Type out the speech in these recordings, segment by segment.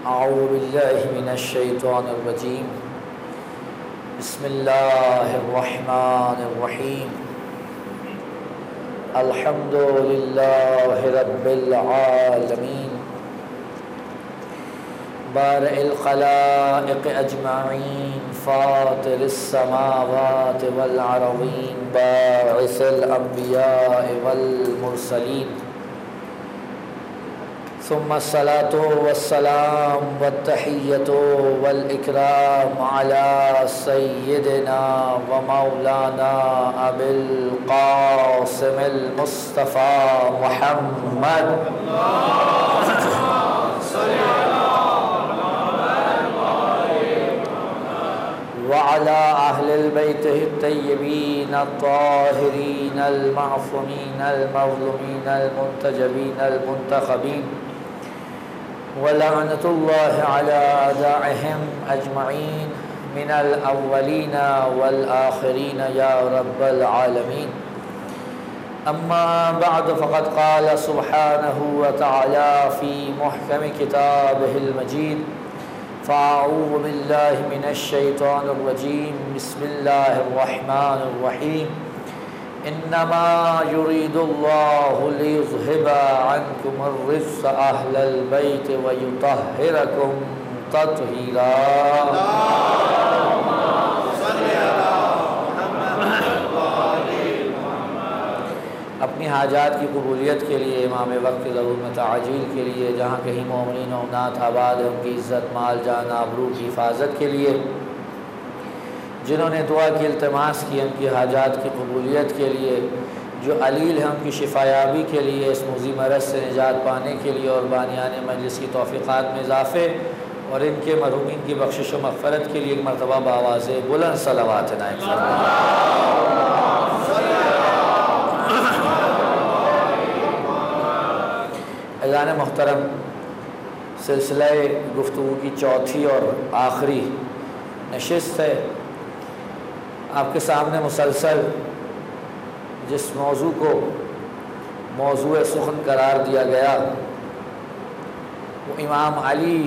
اعوذ باللہ من الشیطان الرجیم بسم اللہ الرحمن الرحیم الحمد للہ رب العالمین بارئ الخلائق اجمعین فاطر السماوات والارضین باعث الانبیاء والمرسلین ثم الصلاة والسلام والتحیۃ والإکرام علی سیدنا ومولانا ابی القاسم المصطفى محمد وعلى أهل البيت الطيبين الطاهرين المعصومين المظلومين المنتجبين المنتخبين ولعنة الله على أعدائهم أجمعين من الأولين والآخرين يا رب العالمين. أما بعد فقد قال سبحانه وتعالى في محكم كتابه المجيد فأعوذ بالله من الشيطان الرجيم بسم الله الرحمن الرحيم إنما يريد الله ليذهب عنكم الرجس أهل البيت ويطهركم تطهيرا. اپنی حاجات کی قبولیت کے لیے امام وقت ضرور تعجیل کے لیے جہاں کہیں مومنین و نات آباد ہے ان کی عزت مال جان آبرو کی حفاظت کے لیے جنہوں نے دعا کی التماس کی ان کی حاجات کی قبولیت کے لیے جو علیل ہیں ان کی شفایابی کے لیے اس موذی مرض سے نجات پانے کے لیے اور بانیان مجلس کی توفیقات میں اضافے اور ان کے مرحومین کی بخشش و مغفرت کے لیے ایک مرتبہ بآواز بلند صلوات نائب اعلان محترم سلسلہ گفتگو کی چوتھی اور آخری نشست ہے. آپ کے سامنے مسلسل جس موضوع کو موضوع سخن قرار دیا گیا وہ امام علی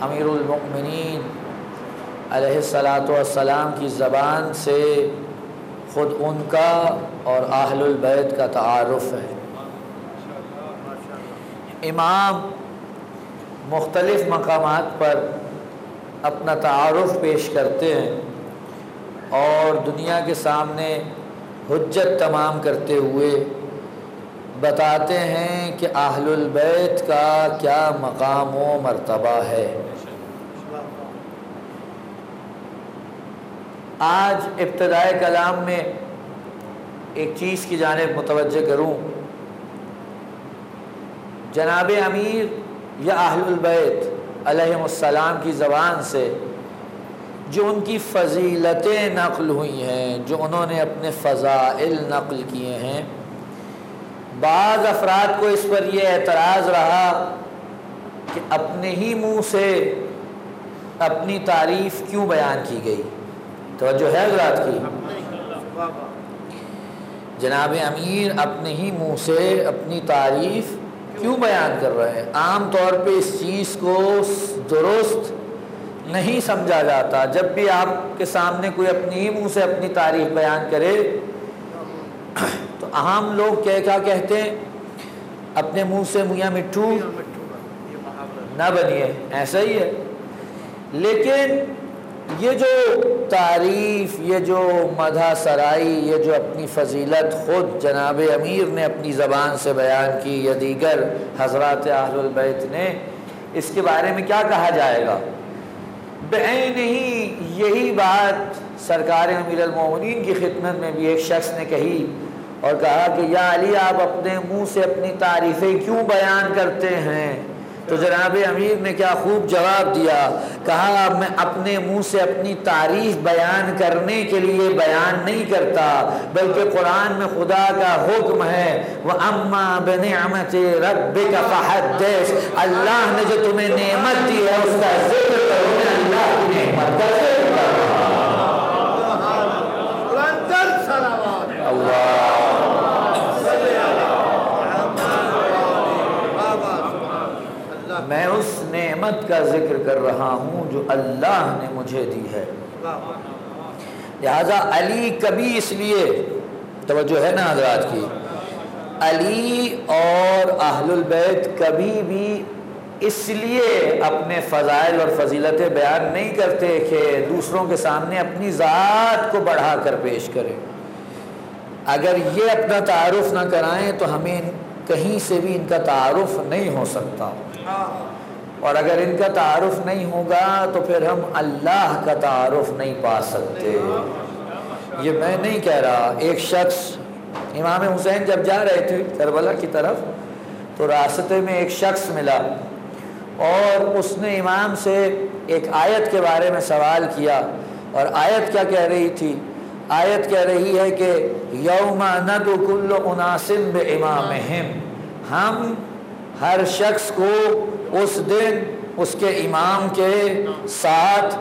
امیر المؤمنین علیہ الصلاۃ والسلام کی زبان سے خود ان کا اور اہل البیت کا تعارف ہے. امام مختلف مقامات پر اپنا تعارف پیش کرتے ہیں اور دنیا کے سامنے حجت تمام کرتے ہوئے بتاتے ہیں کہ اہل البیت کا کیا مقام و مرتبہ ہے. آج ابتدائے کلام میں ایک چیز کی جانب متوجہ کروں. جناب امیر یا اہل البیت علیہم السلام کی زبان سے جو ان کی فضیلتیں نقل ہوئی ہیں جو انہوں نے اپنے فضائل نقل کیے ہیں بعض افراد کو اس پر یہ اعتراض رہا کہ اپنے ہی منہ سے اپنی تعریف کیوں بیان کی گئی. توجہ ہے حضرات کی. جناب امیر اپنے ہی منہ سے اپنی تعریف کیوں بیان کر رہے ہیں؟ عام طور پہ اس چیز کو درست نہیں سمجھا جاتا. جب بھی آپ کے سامنے کوئی اپنی ہی منہ سے اپنی تعریف بیان کرے تو عام لوگ کیا کہتے ہیں؟ اپنے منہ سے میاں مٹھو نہ بنیے، ایسا ہی ہے. لیکن یہ جو تعریف، یہ جو مدح سرائی، یہ جو اپنی فضیلت خود جناب امیر نے اپنی زبان سے بیان کی یا دیگر حضرات اہل البیت نے، اس کے بارے میں کیا کہا جائے گا؟ بعین ہی یہی بات سرکار امیر المومنین کی خدمت میں بھی ایک شخص نے کہی اور کہا کہ یا علی آپ اپنے منہ سے اپنی تعریفیں کیوں بیان کرتے ہیں؟ تو جناب امیر نے کیا خوب جواب دیا. کہا میں اپنے منہ سے اپنی تعریف بیان کرنے کے لیے بیان نہیں کرتا بلکہ قرآن میں خدا کا حکم ہے وَأَمَّا بِنِعْمَةِ رَبِّكَ فَحَدِّثْ. اللہ نے جو تمہیں نعمت دی ہے اس کا ذکر کرو. اللہ کی نعمت کا ذکر کرو. اللہ میں اس نعمت کا ذکر کر رہا ہوں جو اللہ نے مجھے دی ہے۔ لہذا علی کبھی اس لیے، توجہ ہے نا حضرات کی، علی اور اہل البیت کبھی بھی اس لیے اپنے فضائل اور فضیلتیں بیان نہیں کرتے کہ دوسروں کے سامنے اپنی ذات کو بڑھا کر پیش کریں۔ اگر یہ اپنا تعارف نہ کرائیں تو ہمیں کہیں سے بھی ان کا تعارف نہیں ہو سکتا، اور اگر ان کا تعارف نہیں ہوگا تو پھر ہم اللہ کا تعارف نہیں پا سکتے۔ یہ میں نہیں کہہ رہا، ایک شخص، امام حسین جب جا رہے تھے کربلا کی طرف تو راستے میں ایک شخص ملا اور اس نے امام سے ایک آیت کے بارے میں سوال کیا، اور آیت کیا کہہ رہی تھی؟ آیت کہہ رہی ہے کہ یوم ندعو کل اناس بامامہم، ہم ہر شخص کو اس دن اس کے امام کے ساتھ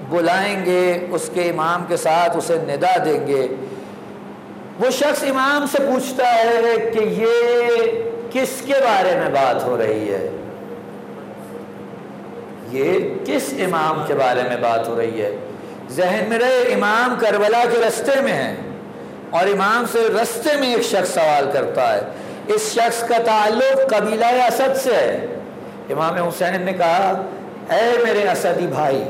بلائیں گے، اس کے امام کے ساتھ اسے ندا دیں گے۔ وہ شخص امام سے پوچھتا ہے کہ یہ کس کے بارے میں بات ہو رہی ہے، یہ کس امام کے بارے میں بات ہو رہی ہے؟ ذہن میں رہے امام کربلا کے رستے میں ہیں، اور امام سے رستے میں ایک شخص سوال کرتا ہے، اس شخص کا تعلق قبیلہ اسد سے ہے۔ امام حسین نے کہا، اے میرے اسدی بھائی،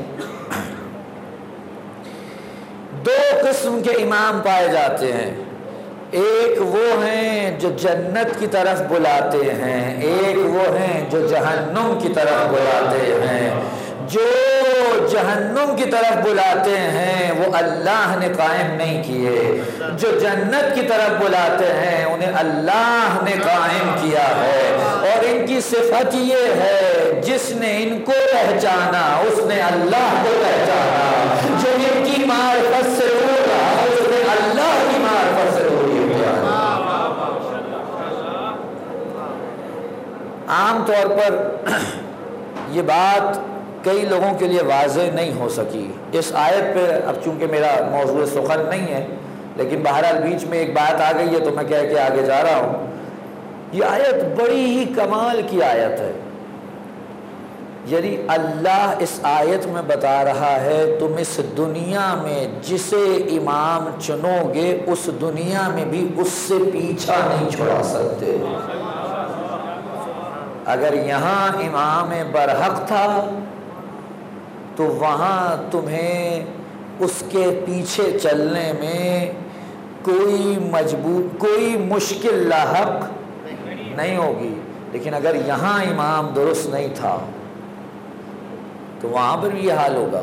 دو قسم کے امام پائے جاتے ہیں، ایک وہ ہیں جو جنت کی طرف بلاتے ہیں، ایک وہ ہیں جو جہنم کی طرف بلاتے ہیں۔ جو جہنم کی طرف بلاتے ہیں وہ اللہ نے قائم نہیں کیے، جو جنت کی طرف بلاتے ہیں انہیں اللہ نے قائم کیا ہے، اور ان کی صفت یہ ہے جس نے ان کو پہچانا اس نے اللہ کو پہچانا، جو ان کی معرفت سے ہوگا اس نے اللہ کی معرفت سے ہوگی۔ عام طور پر یہ بات کئی لوگوں کے لیے واضح نہیں ہو سکی اس آیت پہ، اب چونکہ میرا موضوع سخن نہیں ہے، لیکن بہرحال بیچ میں ایک بات آ گئی ہے تو میں کہہ کے آگے جا رہا ہوں۔ یہ آیت بڑی ہی کمال کی آیت ہے، یعنی اللہ اس آیت میں بتا رہا ہے تم اس دنیا میں جسے امام چنو گے اس دنیا میں بھی اس سے پیچھا نہیں چھڑا سکتے۔ اگر یہاں امام برحق تھا تو وہاں تمہیں اس کے پیچھے چلنے میں کوئی مشکل لاحق نہیں ہوگی، لیکن اگر یہاں امام درست نہیں تھا تو وہاں پر بھی یہ حال ہوگا۔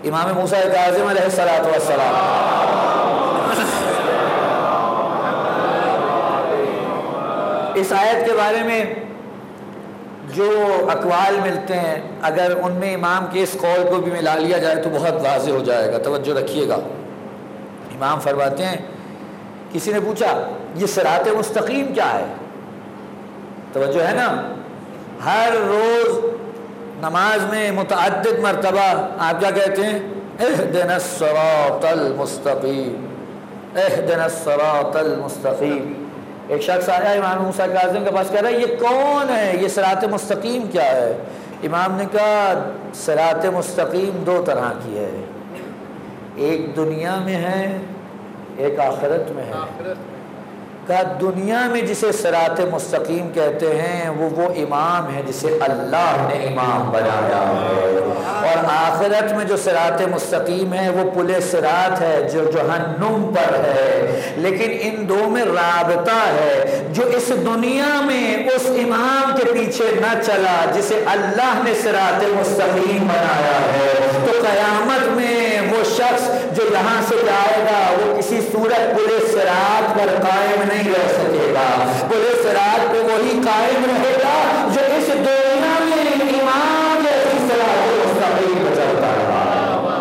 امام موسیٰ کاظم علیہ السلام اس آیت کے بارے میں جو اقوال ملتے ہیں، اگر ان میں امام کے اس قول کو بھی ملا لیا جائے تو بہت واضح ہو جائے گا، توجہ رکھیے گا۔ امام فرماتے ہیں، کسی نے پوچھا یہ صراط مستقیم کیا ہے؟ توجہ ہے نا، ہر روز نماز میں متعدد مرتبہ آپ کیا کہتے ہیں؟ اہدنا الصراط المستقیم، اہدنا الصراط المستقیم۔ ایک شخص آیا امام موسیٰ کاظم کے پاس، کہہ رہا ہے یہ کون ہے، یہ صراط مستقیم کیا ہے؟ امام نے کہا صراط مستقیم دو طرح کی ہے، ایک دنیا میں ہے ایک آخرت میں ہے۔ کہا دنیا میں جسے صراط مستقیم کہتے ہیں وہ امام ہے جسے اللہ نے امام بنایا ہے، اور آخرت میں جو صراط مستقیم ہے وہ پل صراط ہے جو جہنم پر ہے۔ لیکن ان دو میں رابطہ ہے، جو اس دنیا میں اس امام کے پیچھے نہ چلا جسے اللہ نے صراط مستقیم بنایا ہے، تو قیامت میں وہ شخص جو یہاں سے جائے گا وہ کسی صورت پل صراط پر قائم نہیں رہ سکے گا۔ پل صراط پہ وہی قائم رہے گا جو اس دنیا میں امام جیسی صراط مستقیم پر چلتا رہا۔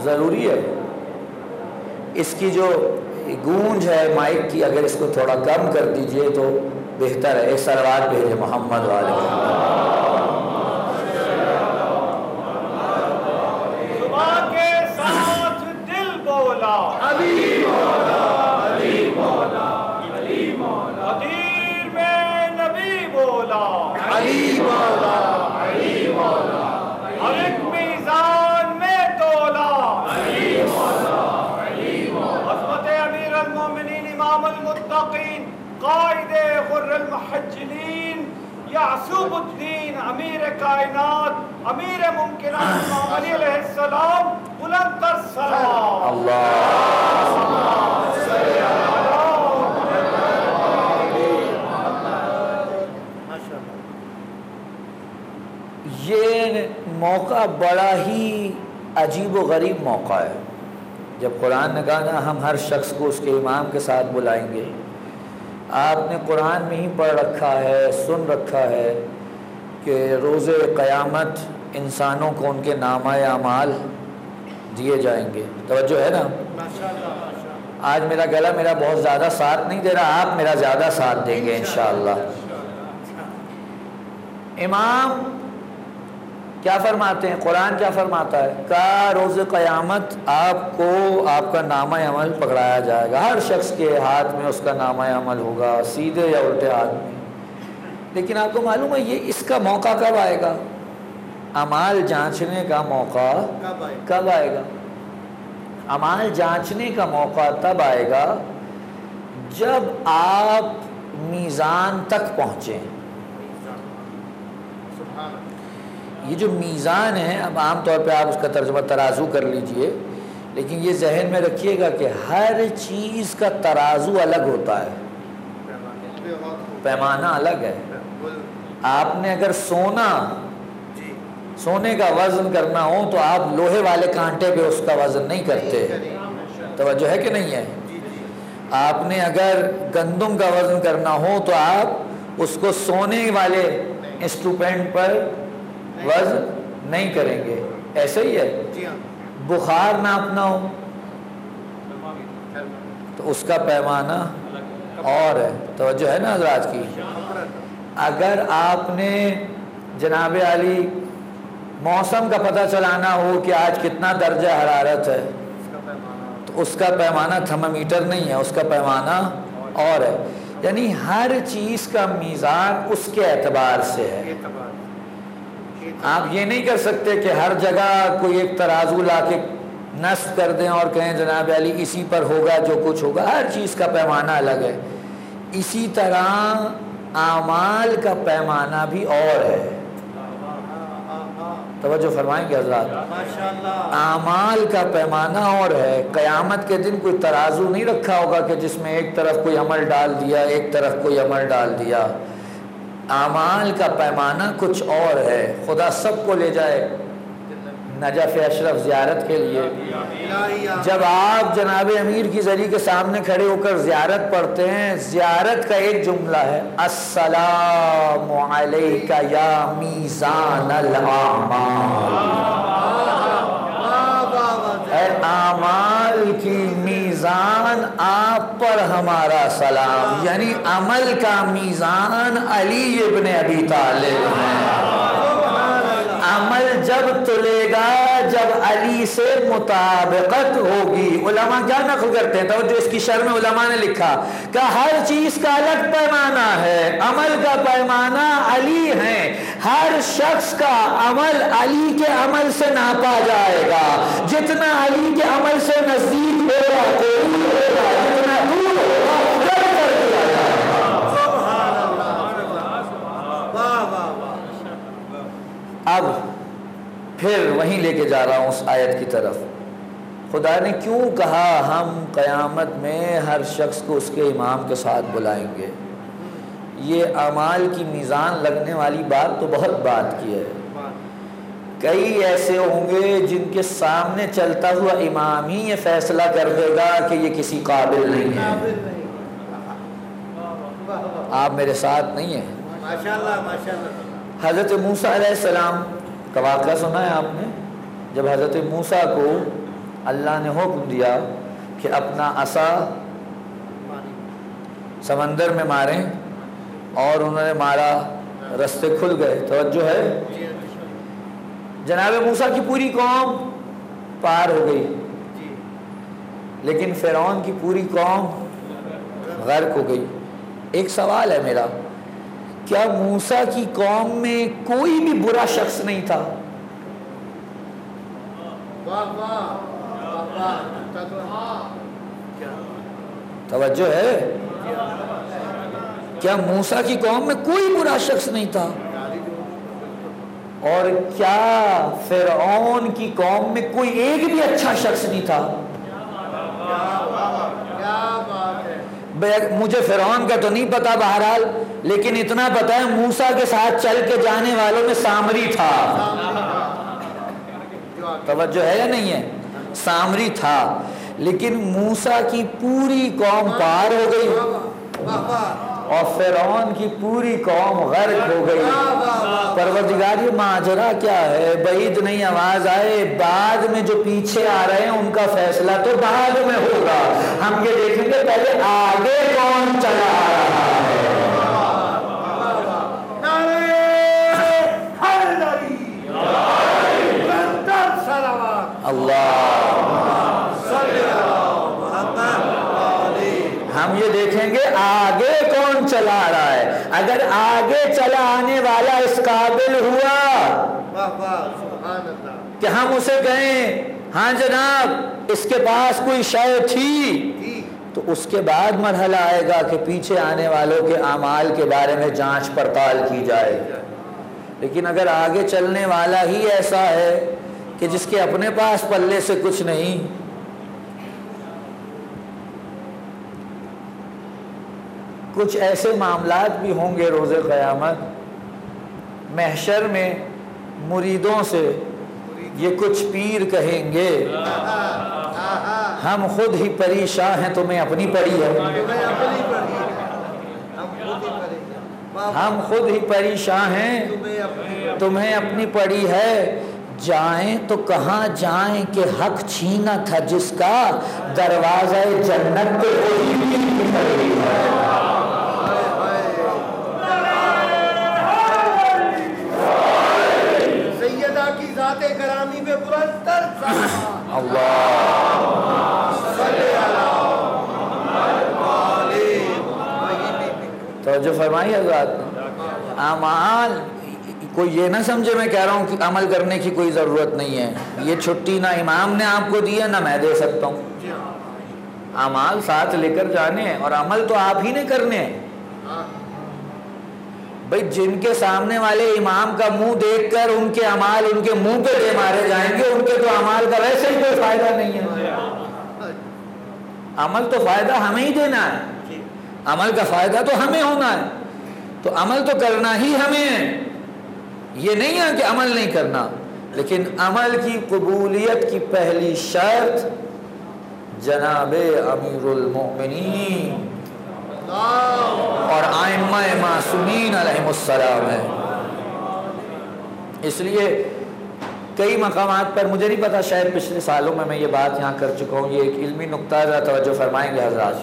ضروری ہے اس کی جو گونج ہے مائک کی، اگر اس کو تھوڑا کم کر دیجئے تو بہتر ہے۔ ایک صلوات بھیجے محمد والے۔ علی مولا، علی مولا، علی مولا، قدیر میں علی مولا، علی مولا، ہر ایک میزان میں تولا، علی مولا، علی مولا، عظمت امیر المومنین امام المتقین قائد غر المحجلین یعصوب الدین امیر کائنات امیر ممکنات امام علی علیہ السلام بلند تر سلام یہ موقع بڑا ہی عجیب و غریب موقع ہے جب قرآن نے کہا نا ہم ہر شخص کو اس کے امام کے ساتھ بلائیں گے. آپ نے قرآن میں ہی پڑھ رکھا ہے، سن رکھا ہے کہ روز قیامت انسانوں کو ان کے نامہ اعمال دیے جائیں گے. توجہ ہے نا؟ آج میرا گلا میرا بہت زیادہ ساتھ نہیں دے رہا، آپ میرا زیادہ ساتھ دیں گے انشاءاللہ. امام کیا فرماتے ہیں؟ قرآن کیا فرماتا ہے؟ کہ روز قیامت آپ کو آپ کا نامہ عمل پکڑایا جائے گا. ہر شخص کے ہاتھ میں اس کا نامہ عمل ہوگا، سیدھے یا الٹے ہاتھ میں. لیکن آپ کو معلوم ہے یہ اس کا موقع کب آئے گا؟ اعمال جانچنے کا موقع کب آئے گا؟ اعمال جانچنے کا موقع تب آئے گا جب آپ میزان تک پہنچیں. یہ جو میزان ہے، اب عام طور پہ آپ اس کا ترجمہ ترازو کر لیجئے، لیکن یہ ذہن میں رکھیے گا کہ ہر چیز کا ترازو الگ ہوتا ہے، پیمانہ الگ ہے. آپ نے اگر سونے کا وزن کرنا ہو تو آپ لوہے والے کانٹے پہ اس کا وزن نہیں کرتے. توجہ ہے کہ نہیں ہے؟ آپ نے اگر گندم کا وزن کرنا ہو تو آپ اس کو سونے والے انسٹرومنٹ پر وزن نہیں کریں گے. ایسے ہی ہے، بخار ناپنا ہو تو اس کا پیمانہ اور ہے. توجہ ہے نا حضرات کی؟ اگر آپ نے جناب علی موسم کا پتہ چلانا ہو کہ آج کتنا درجہ حرارت ہے تو اس کا پیمانہ تھرمامیٹر نہیں ہے، اس کا پیمانہ اور ہے. یعنی ہر چیز کا میزان اس کے اعتبار سے ہے. آپ یہ نہیں کر سکتے کہ ہر جگہ کوئی ایک ترازو لا کے نصب کر دیں اور کہیں جناب علی اسی پر ہوگا جو کچھ ہوگا. ہر چیز کا پیمانہ الگ ہے. اسی طرح اعمال کا پیمانہ بھی اور ہے. توجہ فرمائیں گے حضرات؟ اعمال کا پیمانہ اور ہے. قیامت کے دن کوئی ترازو نہیں رکھا ہوگا کہ جس میں ایک طرف کوئی عمل ڈال دیا ایک طرف کوئی عمل ڈال دیا. اعمال کا پیمانہ کچھ اور ہے. خدا سب کو لے جائے نجف اشرف زیارت کے لیے. جب آپ جناب امیر کی زری کے سامنے کھڑے ہو کر زیارت پڑھتے ہیں، زیارت کا ایک جملہ ہے السلام علیک یا میزان الاعمال. اے اعمال کی میزان آپ پر ہمارا سلام. یعنی عمل کا میزان علی ابن ابی طالب ہے. عمل جب تلے گا جب علی سے مطابقت ہوگی. علماء کیا نقل کرتے ہیں؟ توجہ، اس کی شرح میں علماء نے لکھا کہ ہر چیز کا الگ پیمانہ ہے. عمل کا پیمانہ علی ہے. ہر شخص کا عمل علی کے عمل سے ناپا جائے گا. جتنا علی کے عمل سے نزدیک ہوگا جتنا دور ہوگا کر دیا جائے گا. اب پھر وہیں لے کے جا رہا ہوں اس آیت کی طرف. خدا نے کیوں کہا ہم قیامت میں ہر شخص کو اس کے امام کے ساتھ بلائیں گے؟ یہ اعمال کی میزان لگنے والی بات تو بہت بات کی ہے. کئی ایسے ہوں گے جن کے سامنے چلتا ہوا امام ہی یہ فیصلہ کر دے گا کہ یہ کسی قابل نہیں ہے. آپ میرے ساتھ نہیں ہیں؟ حضرت موسیٰ علیہ السلام کا واقعہ سنا ہے آپ نے؟ جب حضرت موسیٰ کو اللہ نے حکم دیا کہ اپنا عصا سمندر میں ماریں اور انہوں نے مارا، رستے کھل گئے. توجہ ہے؟ جناب موسیٰ کی پوری قوم پار ہو گئی لیکن فرعون کی پوری قوم غرق ہو گئی. ایک سوال ہے میرا کیا موسیٰ کی قوم میں کوئی بھی برا شخص نہیں تھا؟ توجہ ہے؟ کیا موسیٰ کی قوم میں کوئی برا شخص نہیں تھا؟ اور کیا فرعون کی قوم میں کوئی ایک بھی اچھا شخص نہیں تھا؟ مجھے فرعون کا تو نہیں پتا بہرحال، لیکن اتنا پتا ہے موسیٰ کے ساتھ چل کے جانے والوں میں سامری تھا۔ توجہ ہے یا نہیں ہے؟ سامری تھا، لیکن موسیٰ کی پوری قوم پار ہو گئی اور فرعون کی پوری قوم غرق ہو گئی۔ پروردگار یہ ماجرا کیا ہے؟ بعید نہیں آواز آئے، بعد میں جو پیچھے آ رہے ہیں ان کا فیصلہ تو بعد میں ہوگا۔ ہم یہ دیکھیں گے پہلے آگے کون چلا آ رہا ہے۔ اللہ، ہم یہ دیکھیں گے آگے کون چلا رہا ہے۔ اگر آگے چلا آنے والا اس قابل ہوا کہ ہم اسے کہیں ہاں جناب اس کے پاس کوئی شے تھی، تو اس کے بعد مرحلہ آئے گا کہ پیچھے آنے والوں کے اعمال کے بارے میں جانچ پڑتال کی جائے۔ لیکن اگر آگے چلنے والا ہی ایسا ہے کہ جس کے اپنے پاس پلے سے کچھ نہیں، کچھ ایسے معاملات بھی ہوں گے روز قیامت، محشر میں مریدوں سے یہ کچھ پیر کہیں گے ہم خود ہی پریشان ہیں، تمہیں اپنی پڑی ہے، ہم خود ہی پریشان ہیں، تمہیں اپنی پڑی ہے۔ جائیں تو کہاں جائیں کہ حق چھینا تھا جس کا، دروازہ جنت پہ وہی پڑی ہے۔ سیدہ کی ذات گرامی میں برتر توجہ فرمائی حضرات۔ اعمال کوئی یہ نہ سمجھے میں کہہ رہا ہوں کہ عمل کرنے کی کوئی ضرورت نہیں ہے، یہ چھٹی نہ امام نے آپ کو دی ہے نہ میں دے سکتا ہوں۔ اعمال ساتھ لے کر جانے ہیں اور عمل تو آپ ہی نے کرنے ہیں۔ بھئی جن کے سامنے والے امام کا منہ دیکھ کر ان کے اعمال ان کے منہ پہ دے مارے جائیں گے، ان کے تو اعمال کا ویسے ہی کوئی فائدہ نہیں ہے۔ عمل تو فائدہ ہمیں ہی دینا ہے، عمل کا فائدہ تو ہمیں ہونا ہے، تو عمل تو کرنا ہی ہمیں ہے۔ یہ نہیں ہے کہ عمل نہیں کرنا، لیکن عمل کی قبولیت کی پہلی شرط جناب امیر المؤمنین اور ائمہ معصومین علیہم السلام ہے۔ اس لیے کئی مقامات پر، مجھے نہیں پتا شاید پچھلے سالوں میں یہ بات یہاں کر چکا ہوں، یہ ایک علمی نقطہ ہے، توجہ فرمائیں گے حضرات۔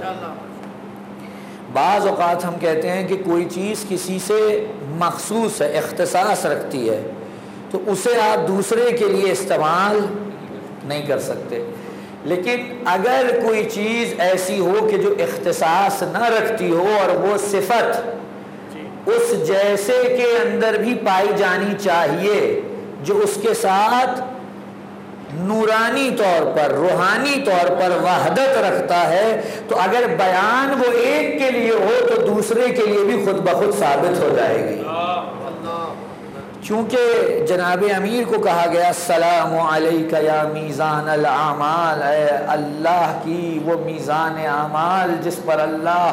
بعض اوقات ہم کہتے ہیں کہ کوئی چیز کسی سے مخصوص ہے، اختصاص رکھتی ہے، تو اسے آپ دوسرے کے لیے استعمال نہیں کر سکتے۔ لیکن اگر کوئی چیز ایسی ہو کہ جو اختصاص نہ رکھتی ہو اور وہ صفت اس جیسے کے اندر بھی پائی جانی چاہیے جو اس کے ساتھ نورانی طور پر، روحانی طور پر وحدت رکھتا ہے، تو اگر بیان وہ ایک کے لیے ہو تو دوسرے کے لیے بھی خود بخود ثابت ہو جائے گی۔ چونکہ جناب امیر کو کہا گیا السلام علیک یا میزان الاعمال، اے اللہ کی وہ میزان اعمال جس پر اللہ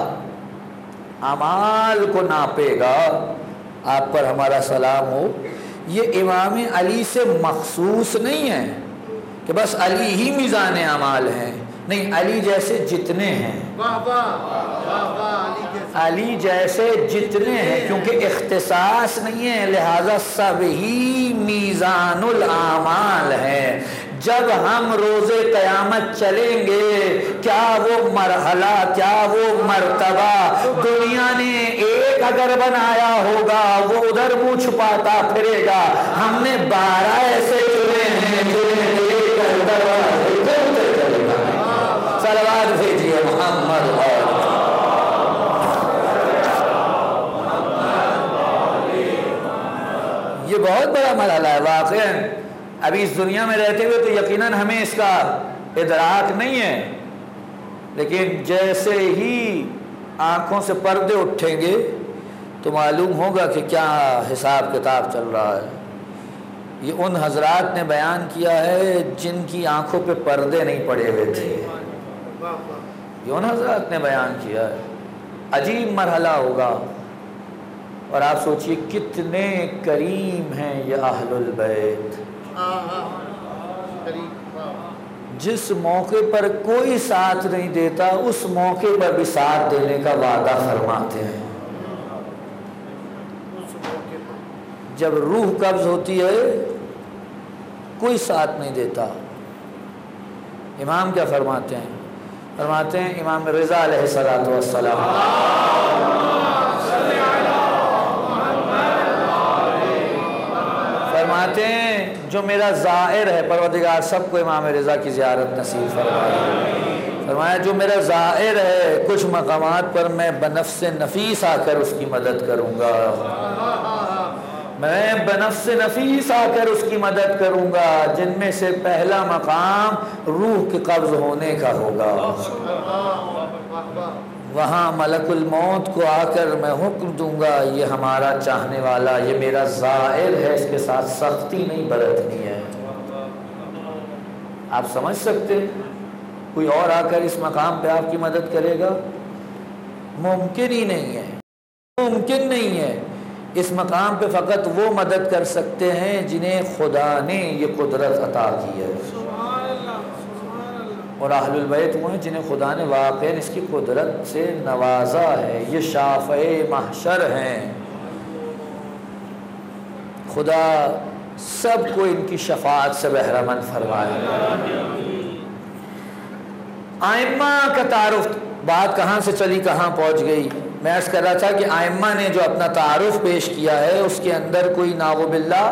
اعمال کو ناپے گا، آپ پر ہمارا سلام ہو۔ یہ امام علی سے مخصوص نہیں ہے کہ بس علی ہی میزان اعمال ہیں، نہیں، علی جیسے جتنے ہیں، علی جیسے جتنے ہیں، کیونکہ اختصاص نہیں ہے، لہذا سب ہی میزان الاعمال ہیں۔ جب ہم روز قیامت چلیں گے، کیا وہ مرحلہ، کیا وہ مرتبہ دنیا نے ایک اگر بنایا ہوگا وہ ادھر منہ چھپاتا پھرے گا، ہم نے 12 ایسے چنے ہیں جنہیں ایک دروازے کھولتے چلے گا۔ صلوات بھیجیے محمد اور یہ بہت بڑا مرحلہ ہے واقعاً. ابھی اس دنیا میں رہتے ہوئے تو یقیناً ہمیں اس کا ادراک نہیں ہے، لیکن جیسے ہی آنکھوں سے پردے اٹھیں گے تو معلوم ہوگا کہ کیا حساب کتاب چل رہا ہے. یہ ان حضرات نے بیان کیا ہے جن کی آنکھوں پہ پردے نہیں پڑے ہوئے تھے. یہ ان حضرات نے بیان کیا ہے. عجیب مرحلہ ہوگا. اور آپ سوچئے کتنے کریم ہیں یہ اہل البیت. جس موقع پر کوئی ساتھ نہیں دیتا اس موقع پر بھی ساتھ دینے کا وعدہ فرماتے ہیں. جب روح قبض ہوتی ہے کوئی ساتھ نہیں دیتا. امام کیا فرماتے ہیں؟ فرماتے ہیں امام رضا علیہ السلام فرماتے ہیں جو میرا زائر ہے، پروردگار سب کو امام رضا کی زیارت نصیب فرمائے. فرمایا جو میرا زائر ہے کچھ مقامات پر میں بنفس نفیس آ کر اس کی مدد کروں گا. میں بنفس نفیس آ کر اس کی مدد کروں گا، جن میں سے پہلا مقام روح کے قبض ہونے کا ہوگا. وہاں ملک الموت کو آ کر میں حکم دوں گا یہ ہمارا چاہنے والا، یہ میرا زائر ہے، اس کے ساتھ سختی نہیں برتنی ہے. آپ سمجھ سکتے ہیں کوئی اور آ کر اس مقام پہ آپ کی مدد کرے گا؟ ممکن ہی نہیں ہے، ممکن نہیں ہے. اس مقام پہ فقط وہ مدد کر سکتے ہیں جنہیں خدا نے یہ قدرت عطا کی ہے. اور اہل البیت وہ ہیں جنہیں خدا نے واقعاً اس کی قدرت سے نوازا ہے. یہ شافع محشر ہیں. خدا سب کو ان کی شفاعت سے بہرہ مند فرمائے. ائمہ کا تعارف، بات کہاں سے چلی کہاں پہنچ گئی. میں عرض کر رہا تھا کہ ائمہ نے جو اپنا تعارف پیش کیا ہے اس کے اندر کوئی نعوذ باللہ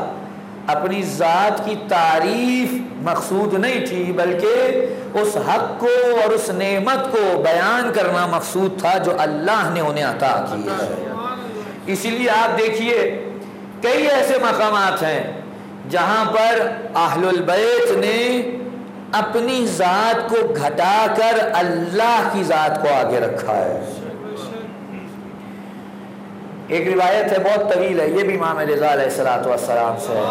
اپنی ذات کی تعریف مقصود نہیں تھی، بلکہ اس حق کو اور اس نعمت کو بیان کرنا مقصود تھا جو اللہ نے انہیں عطا کی ہے. اسی لیے آپ دیکھیے کئی ایسے مقامات ہیں جہاں پر اہل البیت نے اپنی ذات کو گھٹا کر اللہ کی ذات کو آگے رکھا ہے. ایک روایت ہے بہت طویل ہے، یہ بھی امام رضا علیہ السلام سے ہے.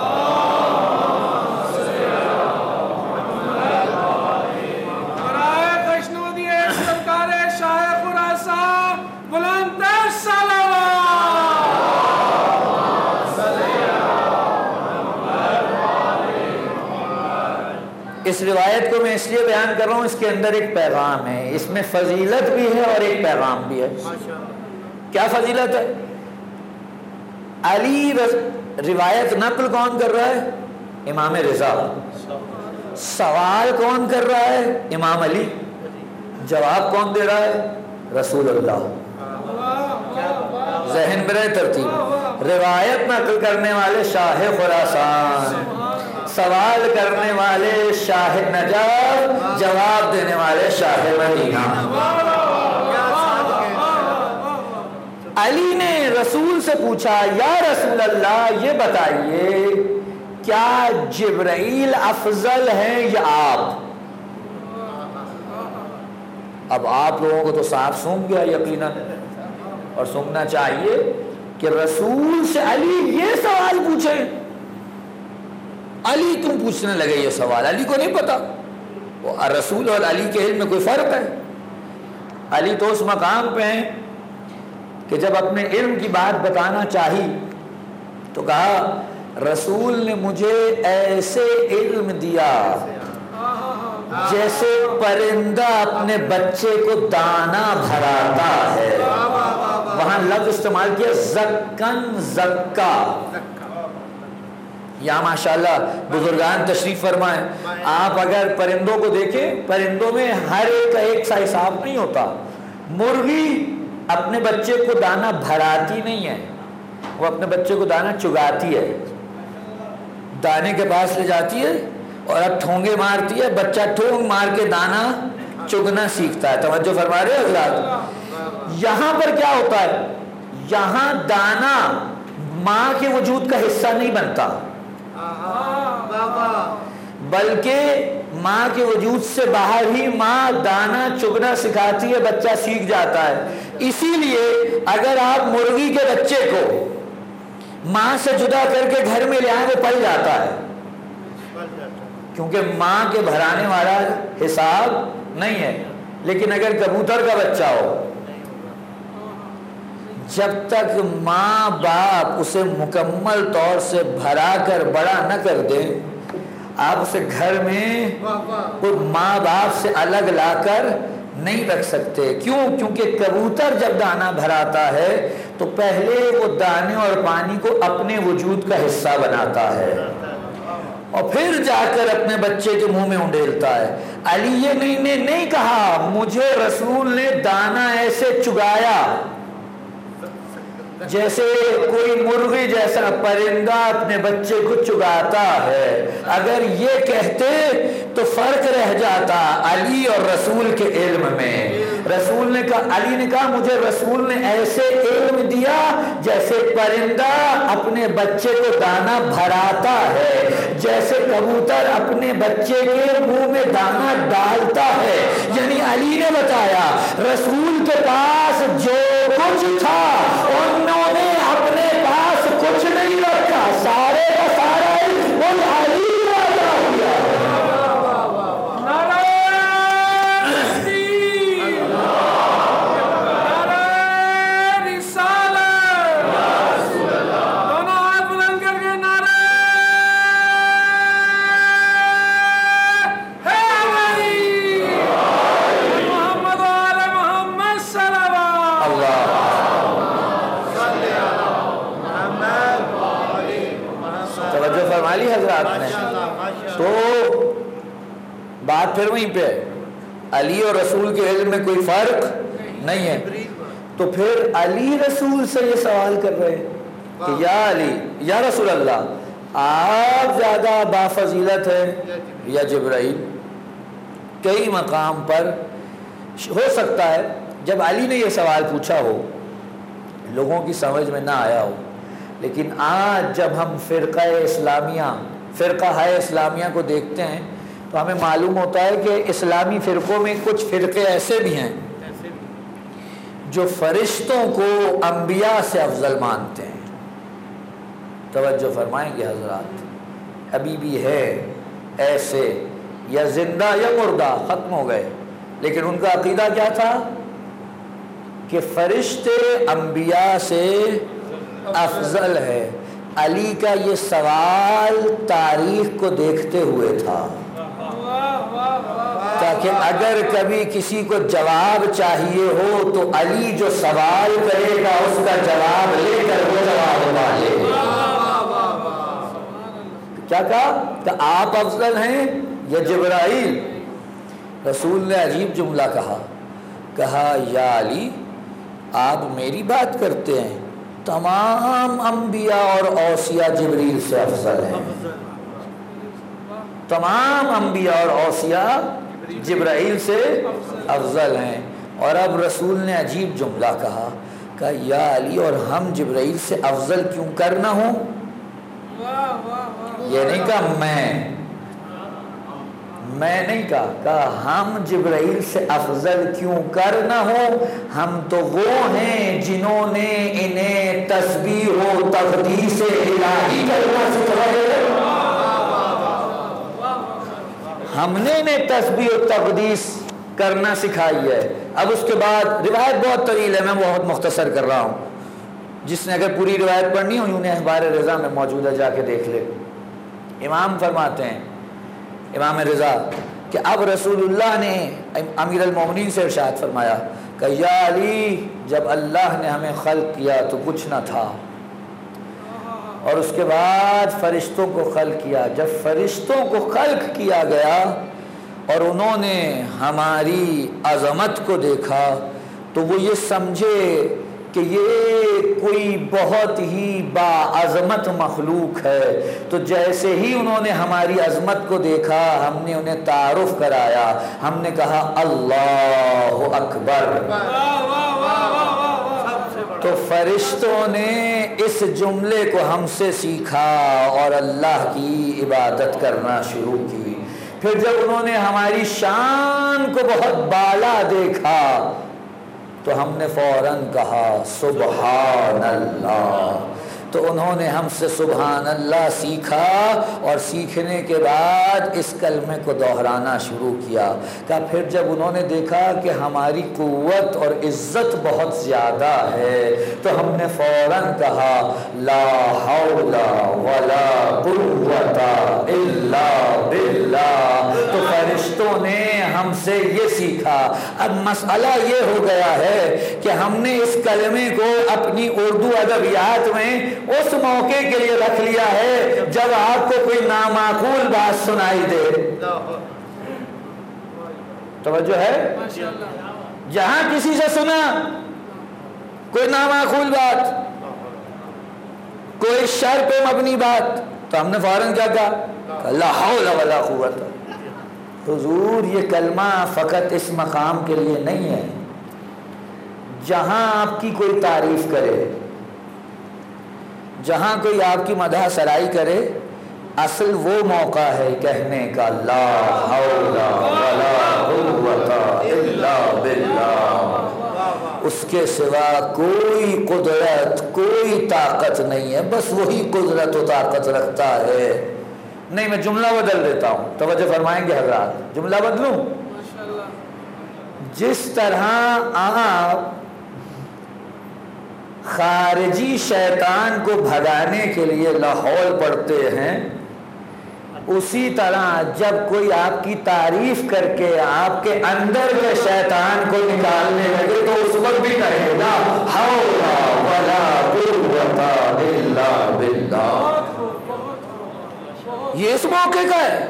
اس روایت کو میں اس لیے بیان کر رہا ہوں، اس کے اندر ایک پیغام ہے، اس میں فضیلت بھی ہے اور ایک پیغام بھی ہے. کیا فضیلت ہے؟ علی روایت نقل کون کر رہا ہے؟ امام رضا. سوال کون کر رہا ہے؟ امام علی. جواب کون دے رہا ہے؟ رسول اللہ. ذہن میں رہے ترتیب. روایت نقل کرنے والے شاہ خراسان، سوال کرنے والے شاہ نجف، جواب دینے والے شاہ مدینہ. علی نے رسول سے پوچھا یا رسول اللہ یہ بتائیے کیا جبرائیل افضل ہیں یا آپ؟ اب آپ لوگوں کو تو صاف سونگ گیا یقیناً، اور سونگنا چاہیے کہ رسول سے علی یہ سوال پوچھے. علی کیوں پوچھنے لگے یہ سوال؟ علی کو نہیں پتا رسول اور علی کے علم میں کوئی فرق ہے. علی تو اس مقام پہ ہیں کہ جب اپنے علم کی بات بتانا چاہی تو کہا رسول نے مجھے ایسے علم دیا جیسے پرندہ اپنے بچے کو دانا بھراتا ہے. وہاں لفظ استعمال کیا زکن زکا. یا ماشاءاللہ بزرگان تشریف فرمائیں. آپ اگر پرندوں کو دیکھیں، پرندوں میں ہر ایک کا ایک سا حساب نہیں ہوتا. مرغی اپنے بچے کو دانا بھراتی نہیں ہے، وہ اپنے بچے کو دانا چگاتی ہے. دانے کے پاس لے جاتی ہے اور اب ٹھونگے مارتی ہے، بچہ ٹھونگ مار کے دانا چگنا سیکھتا ہے. توجہ فرما رہے حضرات؟ یہاں پر کیا ہوتا ہے؟ یہاں دانا ماں کے وجود کا حصہ نہیں بنتا، بلکہ ماں کے وجود سے باہر ہی ماں دانا چگنا سکھاتی ہے، بچہ سیکھ جاتا ہے۔ اسی لیے اگر آپ مرغی کے بچے کو ماں سے جدا کر کے گھر میں لے آئیں وہ پل جاتا ہے، کیونکہ ماں کے بھرانے والا حساب نہیں ہے۔ لیکن اگر کبوتر کا بچہ ہو، جب تک ماں باپ اسے مکمل طور سے بھرا کر بڑا نہ کر دیں، آپ اسے گھر میں ماں باپ سے الگ لا کر نہیں رکھ سکتے۔ کیوں؟ کیونکہ کبوتر جب دانا بھراتا ہے تو پہلے وہ دانے اور پانی کو اپنے وجود کا حصہ بناتا ہے اور پھر جا کر اپنے بچے کے منہ میں انڈیلتا ہے۔ علی یہ نہیں کہا مجھے رسول نے دانا ایسے چگایا جیسے کوئی مرغی جیسا پرندہ اپنے بچے کو چگاتا ہے۔ اگر یہ کہتے تو فرق رہ جاتا علی اور رسول کے علم میں۔ رسول نے کہا، علی نے کہا مجھے رسول نے ایسے علم دیا جیسے پرندہ اپنے بچے کو دانا بھراتا ہے، جیسے کبوتر اپنے بچے کے منہ میں دانا ڈالتا ہے۔ یعنی علی نے بتایا رسول کے پاس جو کچھ تھا انہوں نے اپنے پاس کچھ نہیں رکھا، سارے کا سارا وہ علی نے عطا کیا۔ حضرات نے تو بات پھر وہیں پہ علی اور رسول کے علم میں کوئی فرق نہیں ہے۔ تو پھر علی رسول سے یہ سوال کر رہے ہیں کہ یا علی یا رسول اللہ آپ زیادہ بافضیلت ہیں یا جبرائیل؟ کئی مقام پر ہو سکتا ہے جب علی نے یہ سوال پوچھا ہو لوگوں کی سمجھ میں نہ آیا ہو، لیکن آج جب ہم فرقہ اسلامیہ کو دیکھتے ہیں تو ہمیں معلوم ہوتا ہے کہ اسلامی فرقوں میں کچھ فرقے ایسے بھی ہیں جو فرشتوں کو انبیاء سے افضل مانتے ہیں۔ توجہ فرمائیں گے حضرات، ابھی بھی ہے ایسے، یا زندہ یا مردہ ختم ہو گئے، لیکن ان کا عقیدہ کیا تھا کہ فرشتے انبیاء سے افضل ہے۔ علی کا یہ سوال تاریخ کو دیکھتے ہوئے تھا تاکہ اگر کبھی کسی کو جواب چاہیے ہو تو علی جو سوال کرے گا اس کا جواب لے کر وہ جواب والے۔ کیا کہا کہ آپ افضل ہیں یا جبرائیل؟ رسول نے عجیب جملہ کہا یا علی آپ میری بات کرتے ہیں، تمام انبیاء اور اوصیاء جبریل سے افضل ہیں، تمام انبیاء اور اوصیاء جبرائیل سے افضل ہیں۔ اور اب رسول نے عجیب جملہ کہا یا علی اور ہم جبرائیل سے افضل کیوں کر نہ ہوں؟ یہ نہیں کہا میں نہیں کہا ہم جبرائیل سے افضل کیوں کر نہ ہو، ہم تو وہ ہیں جنہوں نے انہیں تسبیح و تقدیس الہی کرنا سکھایا۔ ہم نے انہیں تسبیح و تقدیس کرنا سکھائی ہے۔ اب اس کے بعد روایت بہت طویل ہے، میں بہت مختصر کر رہا ہوں، جس نے اگر پوری روایت پڑھنی ہو انہیں اخبار رضا میں موجود ہے، جا کے دیکھ لے۔ امام فرماتے ہیں، امام رضا، کہ اب رسول اللہ نے امیر المومنین سے ارشاد فرمایا کہ یا علی جب اللہ نے ہمیں خلق کیا تو کچھ نہ تھا، اور اس کے بعد فرشتوں کو خلق کیا۔ جب فرشتوں کو خلق کیا گیا اور انہوں نے ہماری عظمت کو دیکھا تو وہ یہ سمجھے کہ یہ کوئی بہت ہی باعظمت مخلوق ہے، تو جیسے ہی انہوں نے ہماری عظمت کو دیکھا ہم نے انہیں تعارف کرایا، ہم نے کہا اللہ اکبر۔ تو فرشتوں نے اس جملے کو ہم سے سیکھا اور اللہ کی عبادت کرنا شروع کی۔ پھر جب انہوں نے ہماری شان کو بہت بالا دیکھا تو ہم نے فوراً کہا سبحان اللہ، تو انہوں نے ہم سے سبحان اللہ سیکھا اور سیکھنے کے بعد اس کلمے کو دہرانا شروع کیا۔ کہ پھر جب انہوں نے دیکھا کہ ہماری قوت اور عزت بہت زیادہ ہے تو ہم نے فوراً کہا لا حول ولا قوت الا باللہ۔ تو فرشتوں نے ہم سے یہ سیکھا۔ اب مسئلہ یہ ہو گیا ہے کہ ہم نے اس کلمے کو اپنی اردو ادبیات میں اس موقع کے لیے رکھ لیا ہے جب آپ کو کوئی نامعقول بات سنائی دے۔ توجہ ہے؟ جہاں کسی سے سنا کوئی نامعقول بات، کوئی شر پہ مبنی بات، تو ہم نے فوراً کیا کہا لا حول ولا قوت۔ حضور یہ کلمہ فقط اس مقام کے لیے نہیں ہے، جہاں آپ کی کوئی تعریف کرے، جہاں کوئی آپ کی مدح سرائی کرے، اصل وہ موقع ہے کہنے کا لا حول ولا قوت الا باللہ۔ اس کے سوا کوئی قدرت، کوئی طاقت نہیں ہے، بس وہی قدرت و طاقت رکھتا ہے۔ نہیں، میں جملہ بدل دیتا ہوں، توجہ فرمائیں گے حضرات، جملہ بدلوں۔ جس طرح آپ خارجی شیطان کو بھگانے کے لیے لا حول پڑھتے ہیں، اسی طرح جب کوئی آپ کی تعریف کر کے آپ کے اندر کے شیطان کو نکالنے لگے تو اس وقت بھی کہے لا حول ولا قوت الا باللہ۔ یہ اس موقع کا ہے،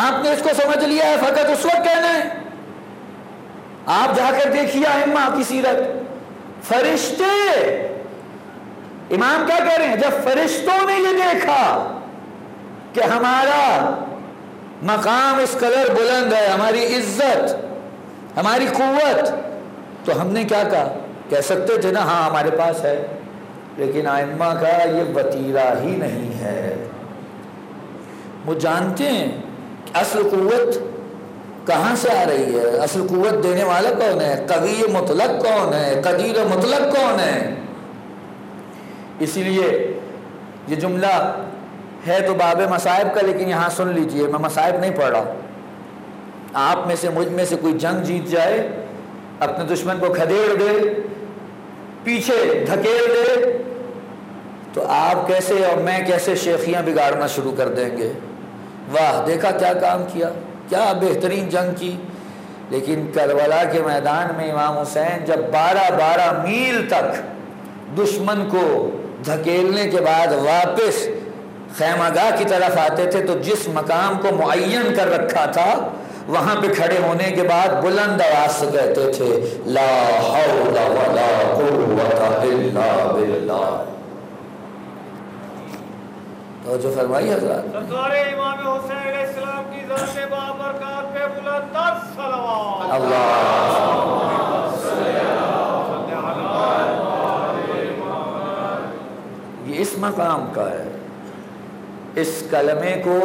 آپ نے اس کو سمجھ لیا ہے، فقط اس وقت کہنا ہے۔ آپ جا کر دیکھیے ائمہ کی سیرت، فرشتے، امام کیا کہہ رہے ہیں، جب فرشتوں نے یہ دیکھا کہ ہمارا مقام اس قدر بلند ہے، ہماری عزت، ہماری قوت، تو ہم نے کیا کہا؟ کہہ سکتے تھے نا ہاں ہمارے پاس ہے، لیکن ائمہ کا یہ وتیرہ ہی نہیں ہے۔ وہ جانتے ہیں کہ اصل قوت کہاں سے آ رہی ہے، اصل قوت دینے والا کون ہے، قوی مطلق کون ہے، قدیر مطلق کون ہے۔ اسی لیے یہ جملہ ہے تو باب مصائب کا، لیکن یہاں سن لیجئے، میں مصائب نہیں پڑھ رہا۔ آپ میں سے مجھ میں سے کوئی جنگ جیت جائے، اپنے دشمن کو کھدیڑ دے، پیچھے دھکیل دے، تو آپ کیسے اور میں کیسے شیخیاں بگاڑنا شروع کر دیں گے۔ واہ، دیکھا کیا کام کیا، کیا بہترین جنگ کی۔ لیکن کربلا کے میدان میں امام حسین جب 12 میل تک دشمن کو دھکیلنے کے بعد واپس خیمہ گاہ کی طرف آتے تھے تو جس مقام کو معین کر رکھا تھا وہاں پہ کھڑے ہونے کے بعد بلند آواز سے کہتے تھے لا حول ولا قوت الا باللہ۔ تو جو فرمائی حضرات، سرکار امام حسین علیہ السلام کی ذات بابرکات پہ بلند تر صلوات۔ یہ اس مقام کا ہے۔ اس کلمے کو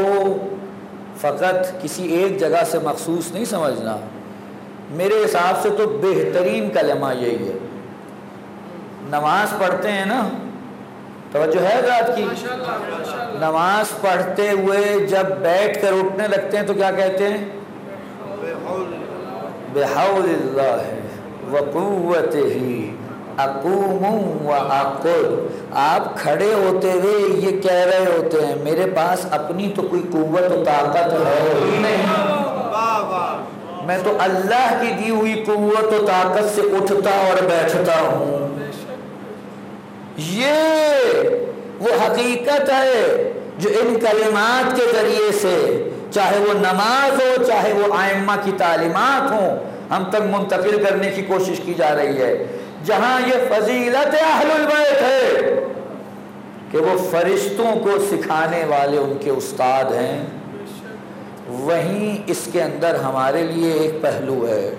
فقط کسی ایک جگہ سے مخصوص نہیں سمجھنا، میرے حساب سے تو بہترین کلمہ یہی ہے۔ نماز پڑھتے ہیں نا، توجہ ہے رات کی، نماز پڑھتے ہوئے جب بیٹھ کر اٹھنے لگتے ہیں تو کیا کہتے ہیں؟ بحول اللہ وقوتہ اقوم واقعد۔ آپ کھڑے ہوتے ہوئے یہ کہہ رہے ہوتے ہیں میرے پاس اپنی تو کوئی قوت و طاقت ہے ہی نہیں، میں تو اللہ کی دی ہوئی قوت و طاقت سے اٹھتا اور بیٹھتا ہوں۔ یہ وہ حقیقت ہے جو ان کلمات کے ذریعے سے، چاہے وہ نماز ہو چاہے وہ ائمہ کی تعلیمات ہوں، ہم تک منتقل کرنے کی کوشش کی جا رہی ہے۔ جہاں یہ فضیلت اہل البیت ہے کہ وہ فرشتوں کو سکھانے والے ان کے استاد ہیں، وہیں اس کے اندر ہمارے لیے ایک پہلو ہے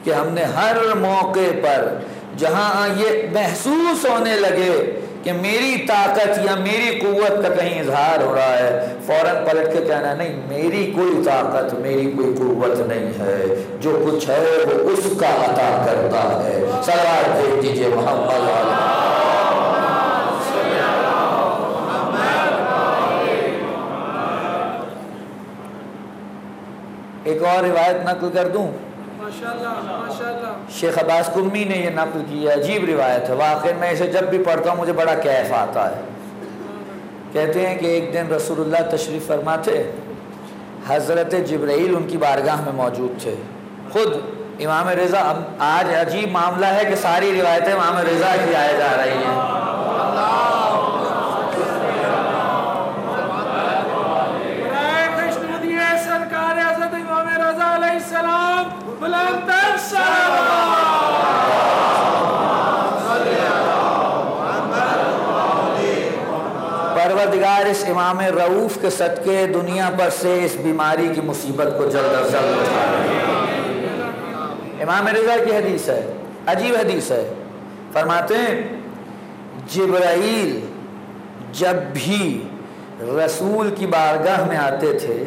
کہ ہم نے ہر موقع پر جہاں یہ محسوس ہونے لگے کہ میری طاقت یا میری قوت کا کہیں اظہار ہو رہا ہے، فوراً پلٹ کے کہنا نہیں، میری کوئی طاقت، میری کوئی قوت نہیں ہے، جو کچھ ہے وہ اس کا عطا کرتا ہے۔ صلوات بھیج دیجیے محمد علیہ۔ ایک اور روایت نقل کر دوں، شیخ عباس قمی نے یہ نقل کی ہے، عجیب روایت ہے، واقعی میں اسے جب بھی پڑھتا ہوں مجھے بڑا کیف آتا ہے۔ کہتے ہیں کہ ایک دن رسول اللہ تشریف فرما تھے، حضرت جبرائیل ان کی بارگاہ میں موجود تھے، خود امام رضا، آج عجیب معاملہ ہے کہ ساری روایتیں امام رضا کی آئے جا رہی ہیں۔ پروردگار اس امام رؤوف کے صدقے دنیا پر سے اس بیماری کی مصیبت کو جلد از جلد اٹھائے۔ امام رضا کی حدیث ہے، عجیب حدیث ہے، فرماتے ہیں جبرائیل جب بھی رسول کی بارگاہ میں آتے تھے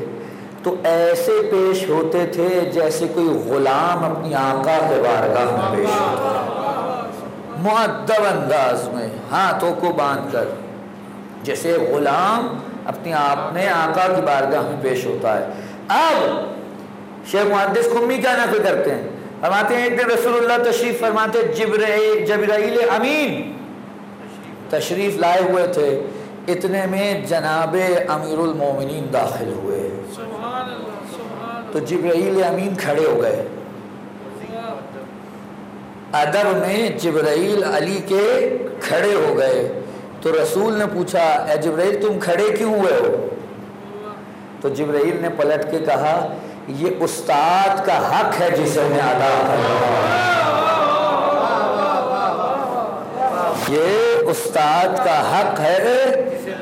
تو ایسے پیش ہوتے تھے جیسے کوئی غلام اپنی آقا کے بارگاہ میں پیش ہوتا ہے، مؤدب انداز میں، ہاتھوں کو باندھ کر، جیسے غلام اپنی آقا کی بارگاہ میں پیش ہوتا ہے۔ اب شیخ محدث قمی کیا نقل کرتے ہیں، فرماتے ہیں ایک دن رسول اللہ تشریف فرماتے، جبرائیل امین تشریف لائے ہوئے تھے، اتنے میں جناب امیر المومنین داخل ہوئے، تو جبرائیل امین کھڑے ہو گئے، ادب میں جبرائیل علی کے کھڑے ہو گئے، تو رسول نے پوچھا اے جبرائیل تم کھڑے کیوں ہوئے ہو؟ تو جبرائیل نے پلٹ کے کہا یہ استاد کا حق ہے جسے میں ادا کر رہا ہوں، یہ استاد کا حق ہے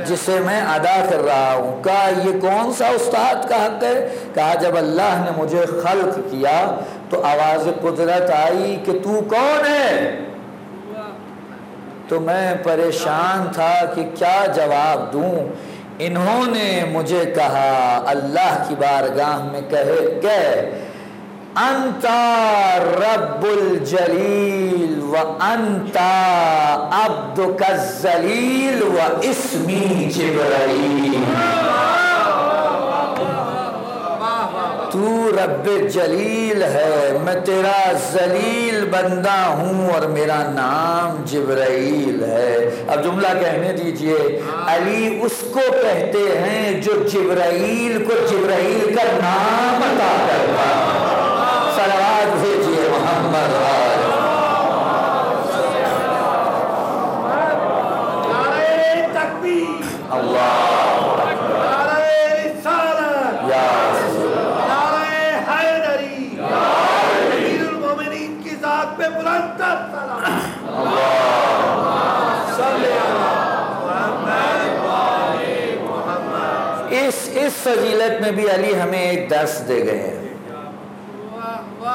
جسے میں ادا کر رہا ہوں۔ کہا یہ کون سا استاد کا حق ہے؟ کہا جب اللہ نے مجھے خلق کیا تو آواز قدرت آئی کہ تو کون ہے، تو میں پریشان تھا کہ کیا جواب دوں، انہوں نے مجھے کہا اللہ کی بارگاہ میں کہ انتا رب الجلیل و انتا عبدک الذلیل و اسمی جبرائیل، تو رب جلیل ہے، میں تیرا ذلیل بندہ ہوں اور میرا نام جبرائیل ہے۔ اب جملہ کہنے دیجئے، علی اس کو کہتے ہیں جو جبرائیل کو جبرائیل کا نام عطا کرتا ہے۔ صلوات بھیجئے محمد آل۔ نعرہ تکبیر، اللہ اس فضیلت میں بھی علی ہمیں ایک درس دے گئے ہیں۔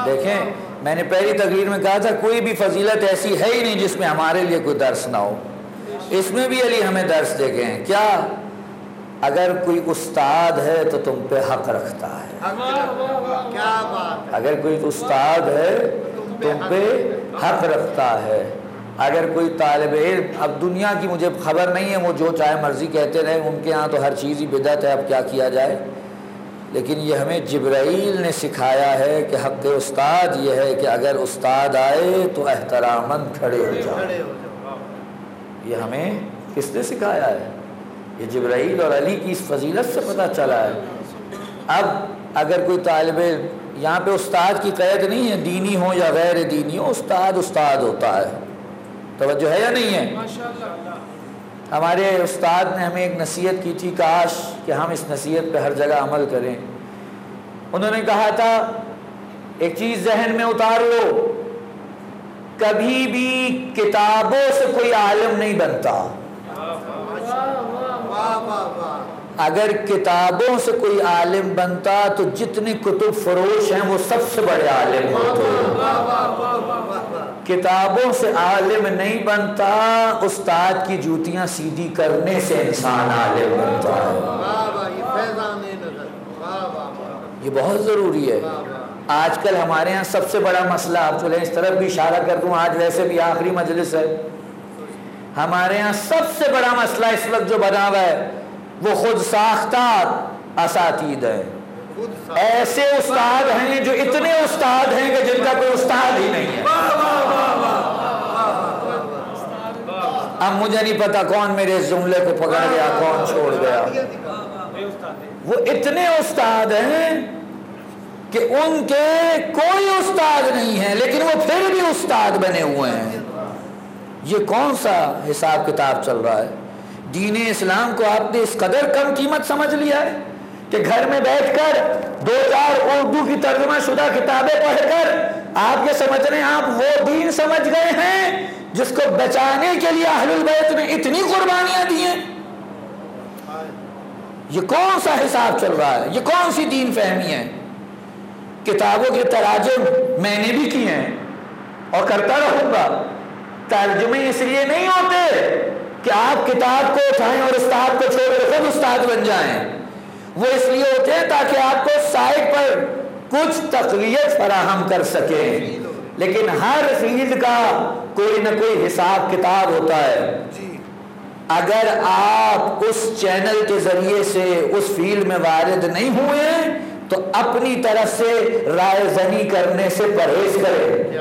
دیکھیں میں نے پہلی تقریر میں کہا تھا کوئی بھی فضیلت ایسی ہے ہی نہیں جس میں ہمارے لیے کوئی درس نہ ہو، اس میں بھی علی ہمیں درس دے گئے ہیں۔ کیا؟ اگر کوئی استاد ہے تو تم پہ حق رکھتا ہے، اگر کوئی استاد ہے تم پہ حق رکھتا ہے۔ اگر کوئی طالب علم، اب دنیا کی مجھے خبر نہیں ہے، وہ جو چاہے مرضی کہتے رہے، ان کے ہاں تو ہر چیز ہی بدعت ہے، اب کیا کیا جائے، لیکن یہ ہمیں جبرائیل نے سکھایا ہے کہ حق استاد یہ ہے کہ اگر استاد آئے تو احتراماً کھڑے ہو جاؤ۔ یہ ہمیں کس نے سکھایا ہے؟ یہ جبرائیل اور علی کی اس فضیلت سے پتہ چلا ہے۔ اب اگر کوئی طالب علم، یہاں پہ استاد کی قید نہیں ہے، دینی ہو یا غیر دینی ہو، استاد استاد ہوتا ہے، توجہ ہے یا نہیں ہے؟ ہمارے استاد نے ہمیں ایک نصیحت کی تھی، کاش کہ ہم اس نصیحت پہ ہر جگہ عمل کریں۔ انہوں نے کہا تھا ایک چیز ذہن میں اتار لو، کبھی بھی کتابوں سے کوئی عالم نہیں بنتا، اگر کتابوں سے کوئی عالم بنتا تو جتنے کتب فروش ہیں وہ سب سے بڑے عالم ہوتے ہیں۔ کتابوں سے عالم نہیں بنتا، استاد کی جوتیاں سیدھی کرنے سے انسان عالم بنتا ہے۔ یہ بہت ضروری ہے۔ آج کل ہمارے ہاں سب سے بڑا مسئلہ، آپ چلیں اس طرف بھی اشارہ کر دوں، آج ویسے بھی آخری مجلس ہے، ہمارے ہاں سب سے بڑا مسئلہ اس وقت جو بنا ہوا ہے وہ خود ساختہ اساتید ہیں۔ ایسے استاد ہیں جو اتنے استاد ہیں کہ جن کا کوئی استاد ہی نہیں ہے۔ اب مجھے نہیں پتا کون میرے اس جملے کو پکڑ گیا، کون چھوڑ گیا۔ وہ اتنے استاد ہیں کہ ان کے کوئی استاد نہیں ہے، لیکن وہ پھر بھی استاد بنے ہوئے ہیں۔ یہ کون سا حساب کتاب چل رہا ہے؟ دین اسلام کو آپ نے اس قدر کم قیمت سمجھ لیا ہے کہ گھر میں بیٹھ کر 2-4 اردو کی ترجمہ شدہ کتابیں پڑھ کر آپ یہ سمجھ رہے ہیں آپ وہ دین سمجھ گئے ہیں جس کو بچانے کے لیے اہل البیت نے اتنی قربانیاں دی ہیں۔ یہ کون سا حساب چل رہا ہے؟ یہ کون سی دین فہمی ہے؟ کتابوں کے تراجم میں نے بھی کیے ہیں اور کرتا رہوں گا۔ ترجمے اس لیے نہیں ہوتے کہ آپ کتاب کو اٹھائیں اور استاد کو چھوڑ کر خود استاد بن جائیں، وہ اس لیے ہوتے ہیں تاکہ آپ کو سائٹ پر کچھ تقویت فراہم کر سکیں، لیکن ہر فیلڈ کا کوئی نہ کوئی حساب کتاب ہوتا ہے۔ اگر آپ اس چینل کے ذریعے سے اس فیلڈ میں وارد نہیں ہوئے تو اپنی طرف سے رائے زنی کرنے سے پرہیز کریں۔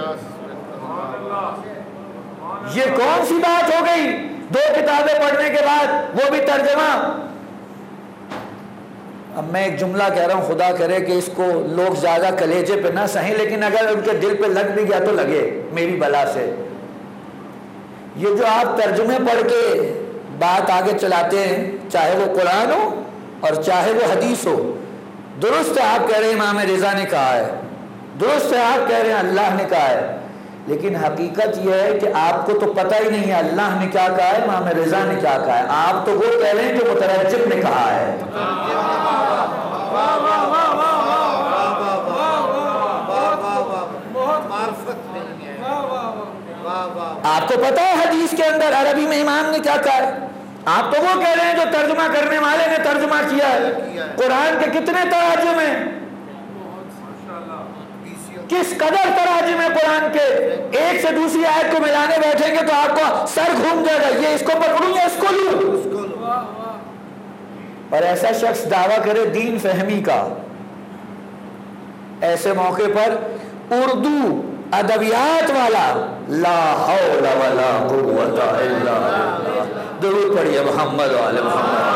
یہ کون سی بات ہو گئی 2 کتابیں پڑھنے کے بعد وہ بھی ترجمہ؟ اب میں ایک جملہ کہہ رہا ہوں، خدا کرے کہ اس کو لوگ زیادہ کلیجے پہ نہ سہیں، لیکن اگر ان کے دل پہ لگ بھی گیا تو لگے میری بلا سے۔ یہ جو آپ ترجمے پڑھ کے بات آگے چلاتے ہیں، چاہے وہ قرآن ہو اور چاہے وہ حدیث ہو، درست ہے آپ کہہ رہے ہیں امام رضا نے کہا ہے، درست ہے آپ کہہ رہے ہیں اللہ نے کہا ہے، لیکن حقیقت یہ ہے کہ آپ کو تو پتہ ہی نہیں ہے اللہ نے کیا کہا ہے، امام رضا نے کیا کہا ہے، آپ تو وہ کہہ رہے ہیں جو مترجم نے کہا ہے۔ آپ کو پتہ ہے حدیث کے اندر عربی میں امام نے کیا کہا ہے، آپ تو وہ کہہ رہے ہیں جو ترجمہ کرنے والے نے ترجمہ کیا ہے۔ قرآن کے کتنے تراجم ہیں، کس قدر تراجم ہے قرآن کے، ایک سے دوسری آیت کو ملانے بیٹھیں گے تو آپ کو سر گھوم جائے گا، یہ اس کو پکڑوں یا اس کو لوں۔ اور ایسا شخص دعویٰ کرے دین فہمی کا، ایسے موقع پر اردو ادبیات والا لا حول ولا قوت الا باللہ، درود پڑھیے محمد و آل محمد۔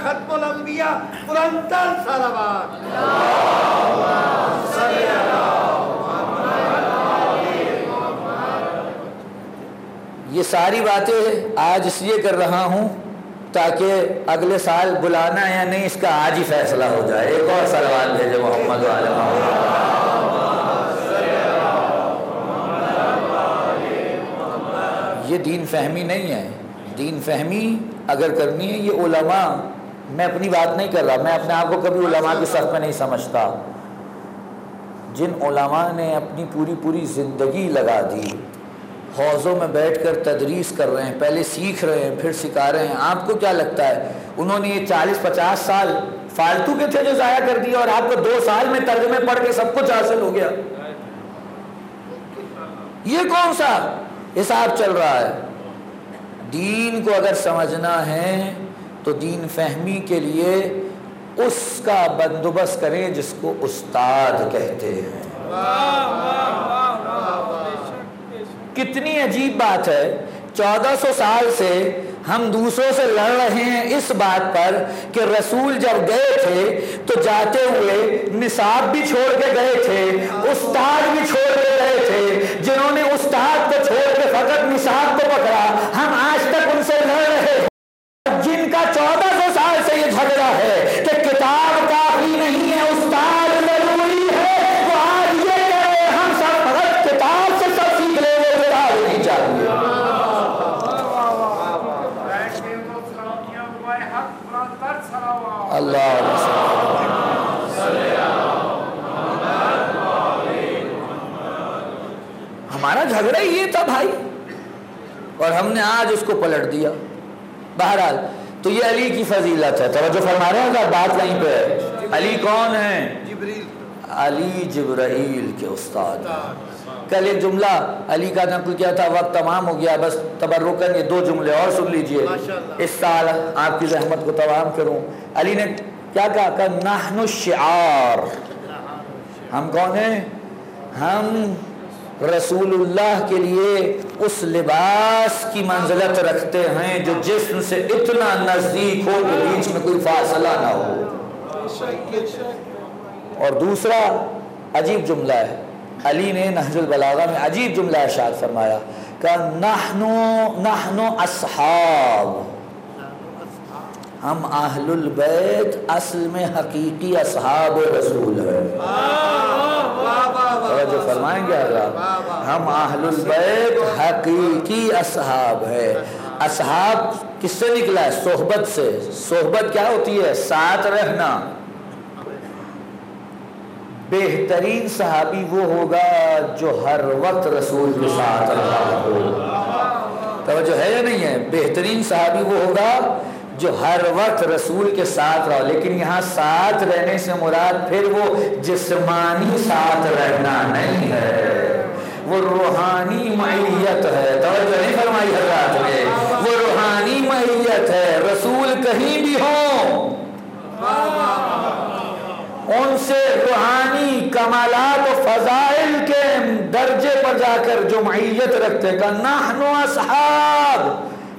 ختم الانبیاء قرآن صلوات۔ یہ ساری باتیں آج اس لیے کر رہا ہوں تاکہ اگلے سال بلانا یا نہیں اس کا آج ہی فیصلہ ہو جائے۔ ایک اور صلوات بھیجے محمد و آل محمد۔ یہ دین فہمی نہیں ہے۔ دین فہمی اگر کرنی ہے یہ علماء، میں اپنی بات نہیں کر رہا، میں اپنے آپ کو کبھی علماء کی صف میں نہیں سمجھتا، جن علماء نے اپنی پوری زندگی لگا دی، حوضوں میں بیٹھ کر تدریس کر رہے ہیں، پہلے سیکھ رہے ہیں پھر سکھا رہے ہیں۔ آپ کو کیا لگتا ہے انہوں نے یہ 40-50 سال فالتو کے تھے جو ضائع کر دیا، اور آپ کو 2 سال میں ترجمے پڑھ کے سب کچھ حاصل ہو گیا؟ یہ کون سا حساب چل رہا ہے؟ دین کو اگر سمجھنا ہے تو دین فہمی کے لیے اس کا بندوبست کریں جس کو استاد کہتے ہیں۔ کتنی عجیب بات ہے، 1400 سال سے ہم دوسروں سے لڑ رہے ہیں اس بات پر کہ رسول جب گئے تھے تو جاتے ہوئے نصاب بھی چھوڑ کے گئے تھے، استاد بھی چھوڑ کے گئے تھے، جنہوں نے استاد کو چھوڑ کے فقط نصاب کو پکڑا ہم آج تک ان سے لڑ رہے ہیں۔ جن کا 1400 سال سے یہ جھگڑا ہے کہ کتاب کافی نہیں ہے استاد ضروری ہے، وہ آج یہ کہہ رہے ہیں ہم سب فقط کتاب سے سب سیکھ لیں گے، استاد نہیں چاہیے۔ اللہ ہمارا جھگڑا ہی یہ تھا بھائی، اور ہم نے آج اس کو پلٹ دیا۔ بہرحال تو یہ علی کی فضیلت ہے۔ توجہ فرما رہے ہیں اگر بات وہیں پہ ہے۔ علی کون ہیں؟ علی جبرائیل کے استاد۔ کل ایک جملہ علی کا نقل کیا تھا، وقت تمام ہو گیا، بس تبرکاً یہ 2 جملے اور سن لیجئے، اس سال آپ کی رحمت کو تمام کروں۔ علی نے کیا کہا کہ نحن الشعار، ہم کون ہیں؟ ہم رسول اللہ کے لیے اس لباس کی منزلت رکھتے ہیں جو جسم سے اتنا نزدیک ہو کہ بیچ میں کوئی فاصلہ نہ ہو۔ اور دوسرا عجیب جملہ ہے، علی نے نہج البلاغہ میں عجیب جملہ ارشاد فرمایا کہ نحن اصحاب، ہم اہل البیت اصل میں حقیقی اصحاب رسول ہیں۔ جو فرمائیں گے حضرات، ہم اہل البیت حقیقی اصحاب ہے۔ اصحاب کس سے نکلا ہے؟ صحبت سے۔ صحبت کیا ہوتی ہے؟ ساتھ رہنا۔ بہترین صحابی وہ ہوگا جو ہر وقت رسول کے ساتھ رہا ہو۔ توجہ ہے یا نہیں ہے؟ بہترین صحابی وہ ہوگا جو ہر وقت رسول کے ساتھ رہا، لیکن یہاں ساتھ رہنے سے مراد پھر وہ جسمانی ساتھ رہنا نہیں ہے، وہ روحانی معیت ہے۔ توجہ نہیں فرمائی حضرات نے؟ وہ روحانی معیت ہے۔ رسول کہیں بھی ہوں، ان سے روحانی کمالات و فضائل کے درجے پر جا کر جو معیت رکھتے کہ نحن اصحاب،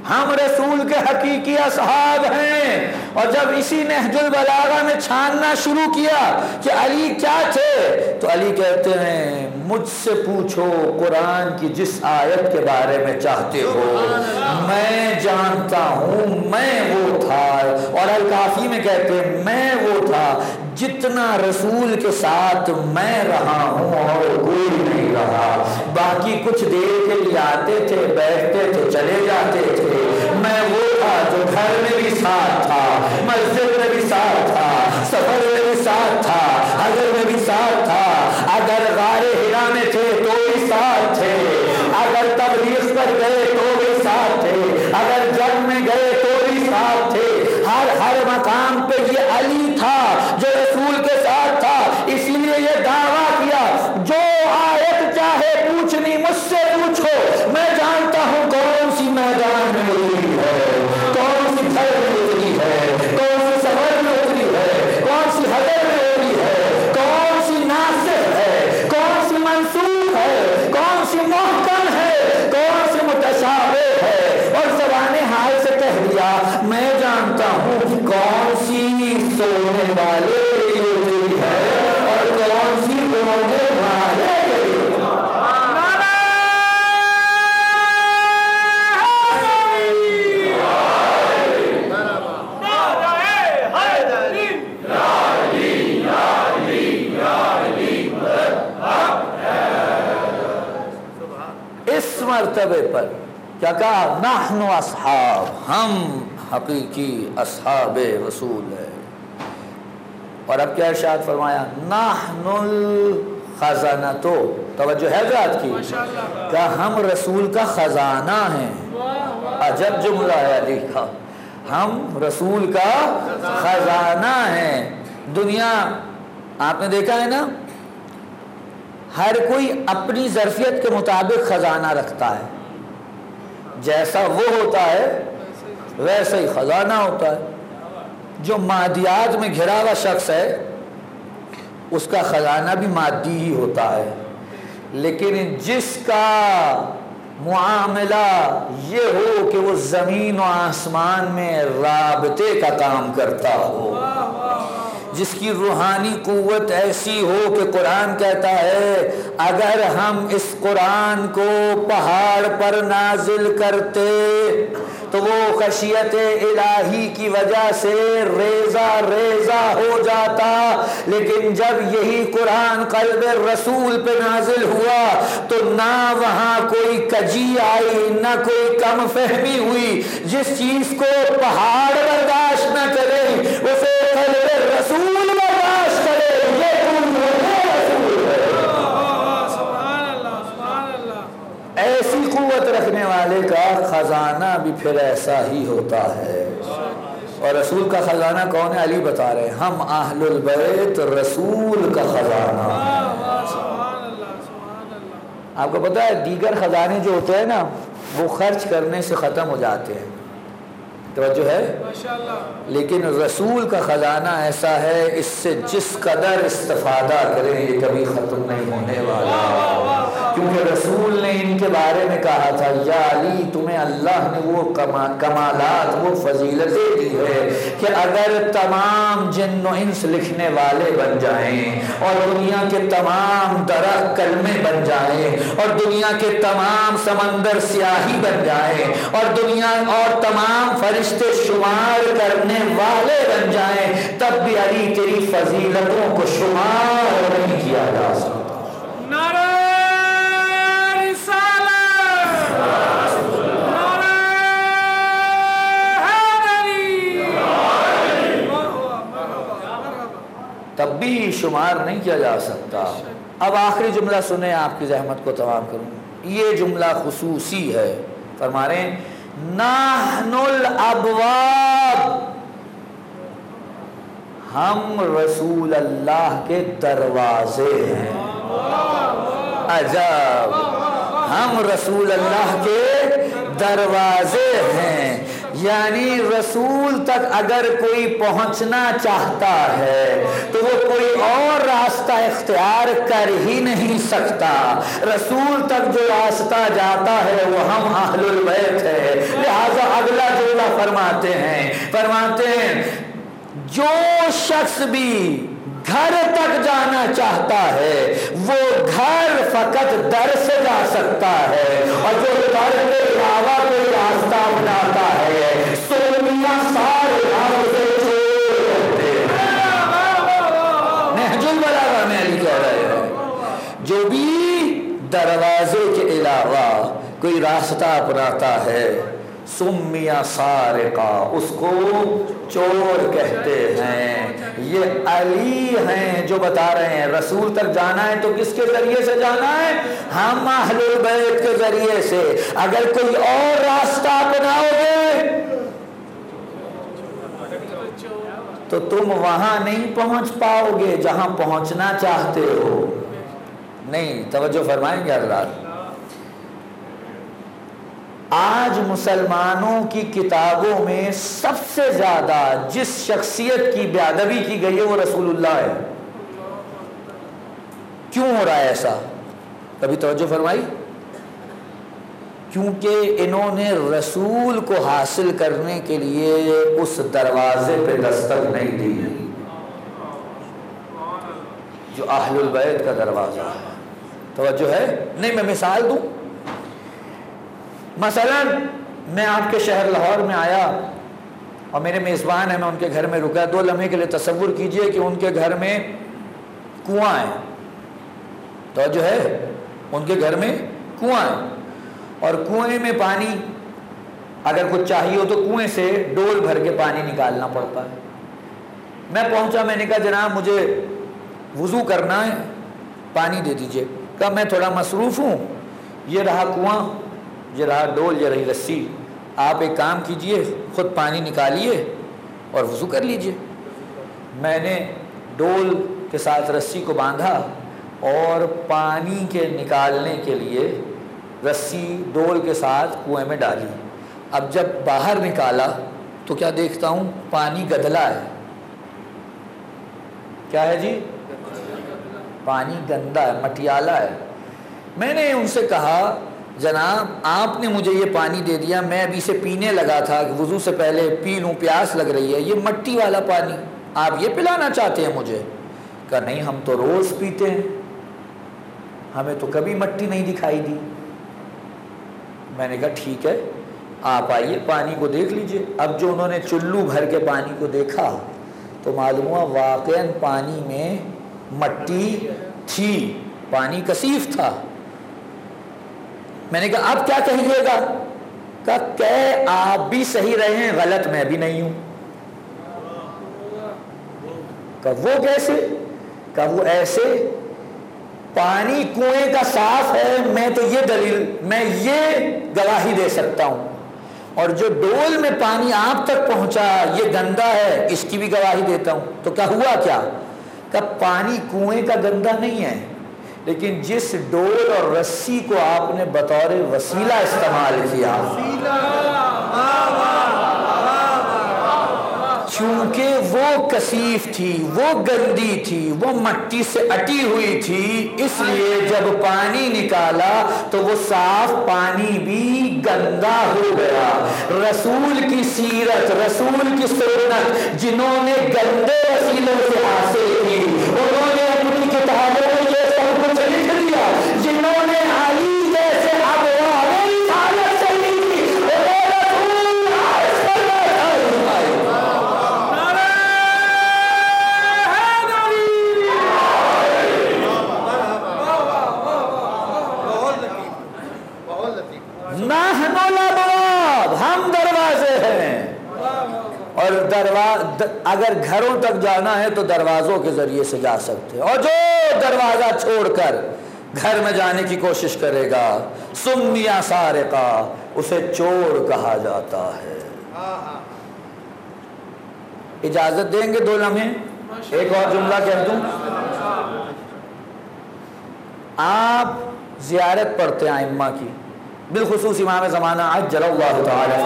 ہم رسول کے حقیقی اصحاب ہیں۔ اور جب اسی نہج البلاغہ میں چھاننا شروع کیا کہ علی کیا تھے، تو علی کہتے ہیں مجھ سے پوچھو قرآن کی جس آیت کے بارے میں چاہتے ہو، میں جانتا ہوں میں وہ تھا۔ اور الکافی میں کہتے ہیں میں وہ تھا جتنا رسول کے ساتھ میں رہا ہوں اور کوئی نہیں رہا۔ باقی کچھ دیر کے لیے آتے تھے، بیٹھتے تھے، چلے جاتے تھے۔ میں وہ تھا جو گھر میں بھی ساتھ تھا، مسجد میں بھی ساتھ تھا، سفر میں بھی ساتھ تھا، حضر میں بھی ساتھ تھا۔ اگر غار حرا میں تھے تو بھی ساتھ تھے، اگر تبلیغ پر گئے تو بھی ساتھ تھے، اگر جنگ میں گئے تو بھی ساتھ تھے۔ ہر مقام پہ یہ علی تھا جو رسول کے ساتھ تھا۔ اسی لیے یہ دعویٰ کیا جو آیت چاہے پوچھنی مجھ سے پوچھو، میں جانتا ہوں کون سی میدان میں اتری ہے، کون سی گھر میں اتری ہے، کون سی سفر میں اتری ہے، کون سی حضر میں اتری ہے، کون سی ناسخ ہے، کون سی منسوخ ہے، کون سی محکم ہے، کون سی متشابہ ہے۔ اور زبان حال سے کہہ دیا میں جانتا ہوں کون سی سونے والے کے لیے اتری ہے اور کون سی رونے والے کے لیے۔ اس مرتبے پر کیا کہا؟ نحن اصحاب، ہم حقیقی اصحاب رسول ہے۔ اور اب کیا ارشاد فرمایا؟ نحن الخزنۃ، توجہ ہے ذات کی کہ ہم رسول کا خزانہ ہیں۔ عجب جملہ ہے علی کا، ہم رسول کا خزانہ ہیں۔ دنیا آپ نے دیکھا ہے نا، ہر کوئی اپنی ظرفیت کے مطابق خزانہ رکھتا ہے، جیسا وہ ہوتا ہے ویسا ہی خزانہ ہوتا ہے۔ جو مادیات میں گھرا ہوا شخص ہے اس کا خزانہ بھی مادی ہی ہوتا ہے، لیکن جس کا معاملہ یہ ہو کہ وہ زمین و آسمان میں رابطے کا کام کرتا ہو، جس کی روحانی قوت ایسی ہو کہ قرآن کہتا ہے اگر ہم اس قرآن کو پہاڑ پر نازل کرتے تو وہ خشیت الہی کی وجہ سے ریزہ ریزہ ہو جاتا، لیکن جب یہی قرآن قلب رسول پہ نازل ہوا تو نہ وہاں کوئی کجی آئی نہ کوئی کم فہمی ہوئی۔ جس چیز کو پہاڑ برداشت نہ کرے اسے قلب رسول برداشت کرے۔ یہ رسول ہے۔ ایسی قوت رکھنے والے کا خزانہ بھی پھر ایسا ہی ہوتا ہے. اور رسول کا خزانہ کون ہے؟ علی بتا رہے ہیں ہم اہل البیت رسول کا خزانہ. آپ کو پتا ہے دیگر خزانے جو ہوتے ہیں نا وہ خرچ کرنے سے ختم ہو جاتے ہیں، توجہ ہے، لیکن رسول کا خزانہ ایسا ہے اس سے جس قدر استفادہ کریں یہ کبھی ختم نہیں ہونے والا. کیونکہ رسول نے ان کے بارے میں کہا تھا یا علی تمہیں اللہ نے وہ کمالات وہ فضیلتیں دی ہے کہ اگر تمام جن و انس لکھنے والے بن جائیں اور دنیا کے تمام درخت کلمے بن جائیں اور دنیا کے تمام سمندر سیاہی بن جائیں اور دنیا اور تمام فرشتے شمار کرنے والے بن جائیں تب بھی علی تیری فضیلتوں کو شمار نہیں کیا جا سکتا. تب بھی شمار نہیں کیا جا سکتا. اب آخری جملہ سنیں، آپ کی زحمت کو تمام کروں. یہ جملہ خصوصی ہے. فرما رہے ہیں نحن الابواب، ہم رسول اللہ کے دروازے ہیں. عجب، ہم رسول اللہ کے دروازے ہیں. یعنی رسول تک اگر کوئی پہنچنا چاہتا ہے تو وہ کوئی اور راستہ اختیار کر ہی نہیں سکتا. رسول تک جو راستہ جاتا ہے وہ ہم اہل البیت ہے. لہذا اگلا جملہ فرماتے ہیں جو شخص بھی گھر تک جانا چاہتا ہے وہ گھر فقط در سے جا سکتا ہے، اور جو در کے علاوہ کوئی راستہ اپناتا ہے سومیاں سارے راستے چھوڑ دیتے ہیں. نہج البلاغہ میں علی کہہ رہے ہیں جو بھی دروازے کے علاوہ کوئی راستہ اپناتا ہے سمیہ سارقہ، اس کو چور کہتے ہیں. یہ علی ہیں جو بتا رہے ہیں رسول تک جانا ہے تو کس کے ذریعے سے جانا ہے؟ ہم اہل البیت کے ذریعے سے. اگر کوئی اور راستہ اپناؤ گے تو تم وہاں نہیں پہنچ پاؤ گے جہاں پہنچنا چاہتے ہو. نہیں، توجہ فرمائیں گے حضرات. آج مسلمانوں کی کتابوں میں سب سے زیادہ جس شخصیت کی بے ادبی کی گئی ہے وہ رسول اللہ ہے. کیوں ہو رہا ہے ایسا؟ کبھی توجہ فرمائی؟ کیونکہ انہوں نے رسول کو حاصل کرنے کے لیے اس دروازے پہ دستک نہیں دی جو اہل البیت کا دروازہ ہے. توجہ ہے؟ نہیں، میں مثال دوں. مثلا میں آپ کے شہر لاہور میں آیا اور میرے میزبان ہیں، میں ان کے گھر میں رکا. 2 لمحے کے لیے تصور کیجئے کہ ان کے گھر میں کنواں ہے. تو جو ہے ان کے گھر میں کنواں ہے اور کنویں میں پانی اگر کچھ چاہیے ہو تو کنویں سے ڈول بھر کے پانی نکالنا پڑتا ہے. میں پہنچا، میں نے کہا جناب مجھے وضو کرنا ہے، پانی دے دیجئے. کہا میں تھوڑا مصروف ہوں، یہ رہا کنواں، یہ رہا ڈول، یہ رہی رسی، آپ ایک کام کیجئے خود پانی نکالیے اور وضو کر لیجئے. میں نے ڈول کے ساتھ رسی کو باندھا اور پانی کے نکالنے کے لیے رسی ڈول کے ساتھ کنویں میں ڈالی. اب جب باہر نکالا تو کیا دیکھتا ہوں؟ پانی گدلا ہے. کیا ہے جی؟ پانی گندا ہے، مٹیالہ ہے. میں نے ان سے کہا جناب آپ نے مجھے یہ پانی دے دیا، میں ابھی سے پینے لگا تھا کہ وضو سے پہلے پی لوں، پیاس لگ رہی ہے، یہ مٹی والا پانی آپ یہ پلانا چاہتے ہیں مجھے؟ کہا نہیں، ہم تو روز پیتے ہیں، ہمیں تو کبھی مٹی نہیں دکھائی دی. میں نے کہا ٹھیک ہے آپ آئیے پانی کو دیکھ لیجئے. اب جو انہوں نے چلو بھر کے پانی کو دیکھا تو معلوم ہوا واقعاً پانی میں مٹی تھی، پانی کثیف تھا. میں نے کہا اب کیا کہیے گا؟ کہا کہ آپ بھی صحیح رہے ہیں، غلط میں بھی نہیں ہوں. کہا وہ کیسے؟ کہا وہ ایسے پانی کنویں کا صاف ہے، میں یہ گواہی دے سکتا ہوں، اور جو ڈول میں پانی آپ تک پہنچا یہ گندا ہے، اس کی بھی گواہی دیتا ہوں۔ تو کیا ہوا؟ کہ پانی کنویں کا گندا نہیں ہے، لیکن جس ڈول اور رسی کو آپ نے بطور وسیلہ استعمال کیا، چونکہ وہ کثیف تھی، وہ گندی تھی، وہ مٹی سے اٹی ہوئی تھی، اس لیے جب پانی نکالا تو وہ صاف پانی بھی گندا ہو گیا۔ رسول کی سیرت، رسول کی سنت جنہوں نے گندے وسیلوں سے حاصل کی، انہوں نے اپنی کتابوں میں یہ سب کچھ لکھ دیا۔ جنہوں نے علی جیسے حالت سے لکھی، ہم دروازے ہیں، اور اگر گھروں تک جانا ہے تو دروازوں کے ذریعے سے جا سکتے ہیں، اور جو دروازہ چھوڑ کر گھر میں جانے کی کوشش کرے گا سمیا سارقہ، اسے چور کہا جاتا ہے۔ اجازت دیں گے 2 لمحے ایک اور جملہ کہہ دوں؟ آپ زیارت پڑھتے ہیں ائمہ کی، بالخصوص امام زمانہ عجل اللہ تعالی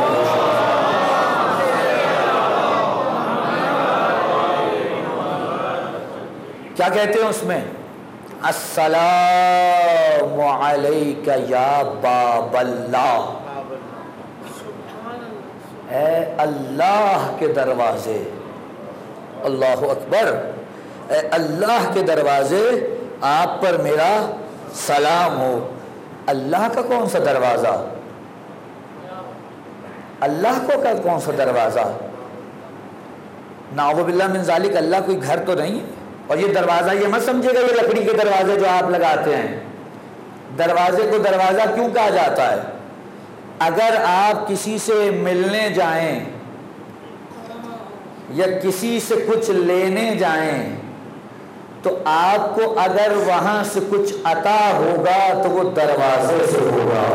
کیا کہتے ہیں اس میں؟ السلام علیک یا باب اللہ، اے اللہ کے دروازے، اللہ اکبر، اے اللہ کے دروازے آپ پر میرا سلام ہو۔ اللہ کا کون سا دروازہ؟ اللہ کو کا کون سا دروازہ؟ نعوذ باللہ من ذالک، اللہ کوئی گھر تو نہیں ہے۔ اور یہ دروازہ یہ مت سمجھے گا یہ لکڑی کے دروازے جو آپ لگاتے ہیں، دروازے کو دروازہ کیوں کہا جاتا ہے؟ اگر آپ کسی سے ملنے جائیں یا کسی سے کچھ لینے جائیں تو آپ کو اگر وہاں سے کچھ عطا ہوگا تو وہ دروازے سے ہوگا۔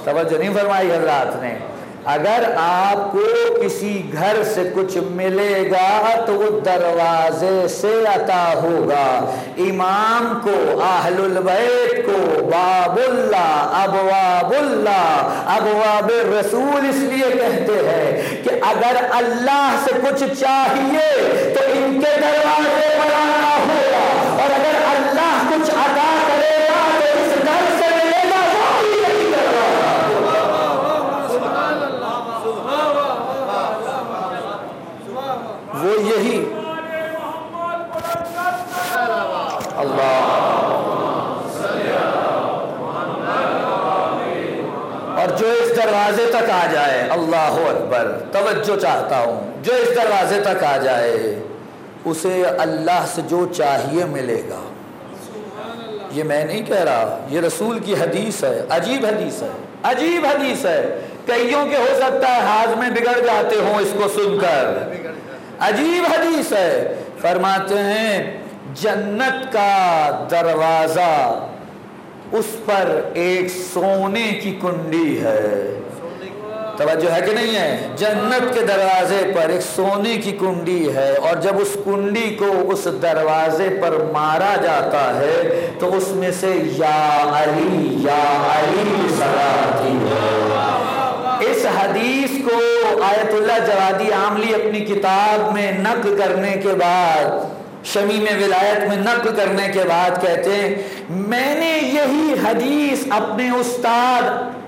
توجہ نہیں فرمائی حضرات نے؟ اگر آپ کو کسی گھر سے کچھ ملے گا تو وہ دروازے سے عطا ہوگا۔ امام کو، اہل البیت کو باب اللہ، ابواب اللہ، ابواب الرسول اس لیے کہتے ہیں کہ اگر اللہ سے کچھ چاہیے تو ان کے دروازے پر آنا ہوگا، اور اگر اللہ کچھ عطا کرے گا تو اس گھر سے ملے گا، وہ بھی نہیں کرے گا۔ وہ یہی اللہ، اور جو اس دروازے تک آ جائے، اللہ اکبر، توجہ چاہتا ہوں، جو اس دروازے تک آ جائے اسے اللہ سے جو چاہیے ملے گا۔ یہ میں نہیں کہہ رہا، یہ رسول کی حدیث ہے، عجیب حدیث ہے، عجیب حدیث ہے۔ کئیوں کے ہو سکتا ہے ہاضمے بگڑ جاتے ہوں اس کو سن کر، عجیب حدیث ہے۔ فرماتے ہیں جنت کا دروازہ، اس پر ایک سونے کی کنڈی ہے۔ توجہ ہے کہ نہیں ہے؟ جنت کے دروازے پر ایک سونے کی کنڈی ہے، اور جب اس کنڈی کو اس دروازے پر مارا جاتا ہے تو اس میں سے یا علی کی صدا آتی ہے۔ اس حدیث کو آیت اللہ جوادی عاملی اپنی کتاب میں نقل کرنے کے بعد، شمیم ولایت میں نقل کرنے کے بعد کہتے ہیں میں نے یہی حدیث اپنے استاد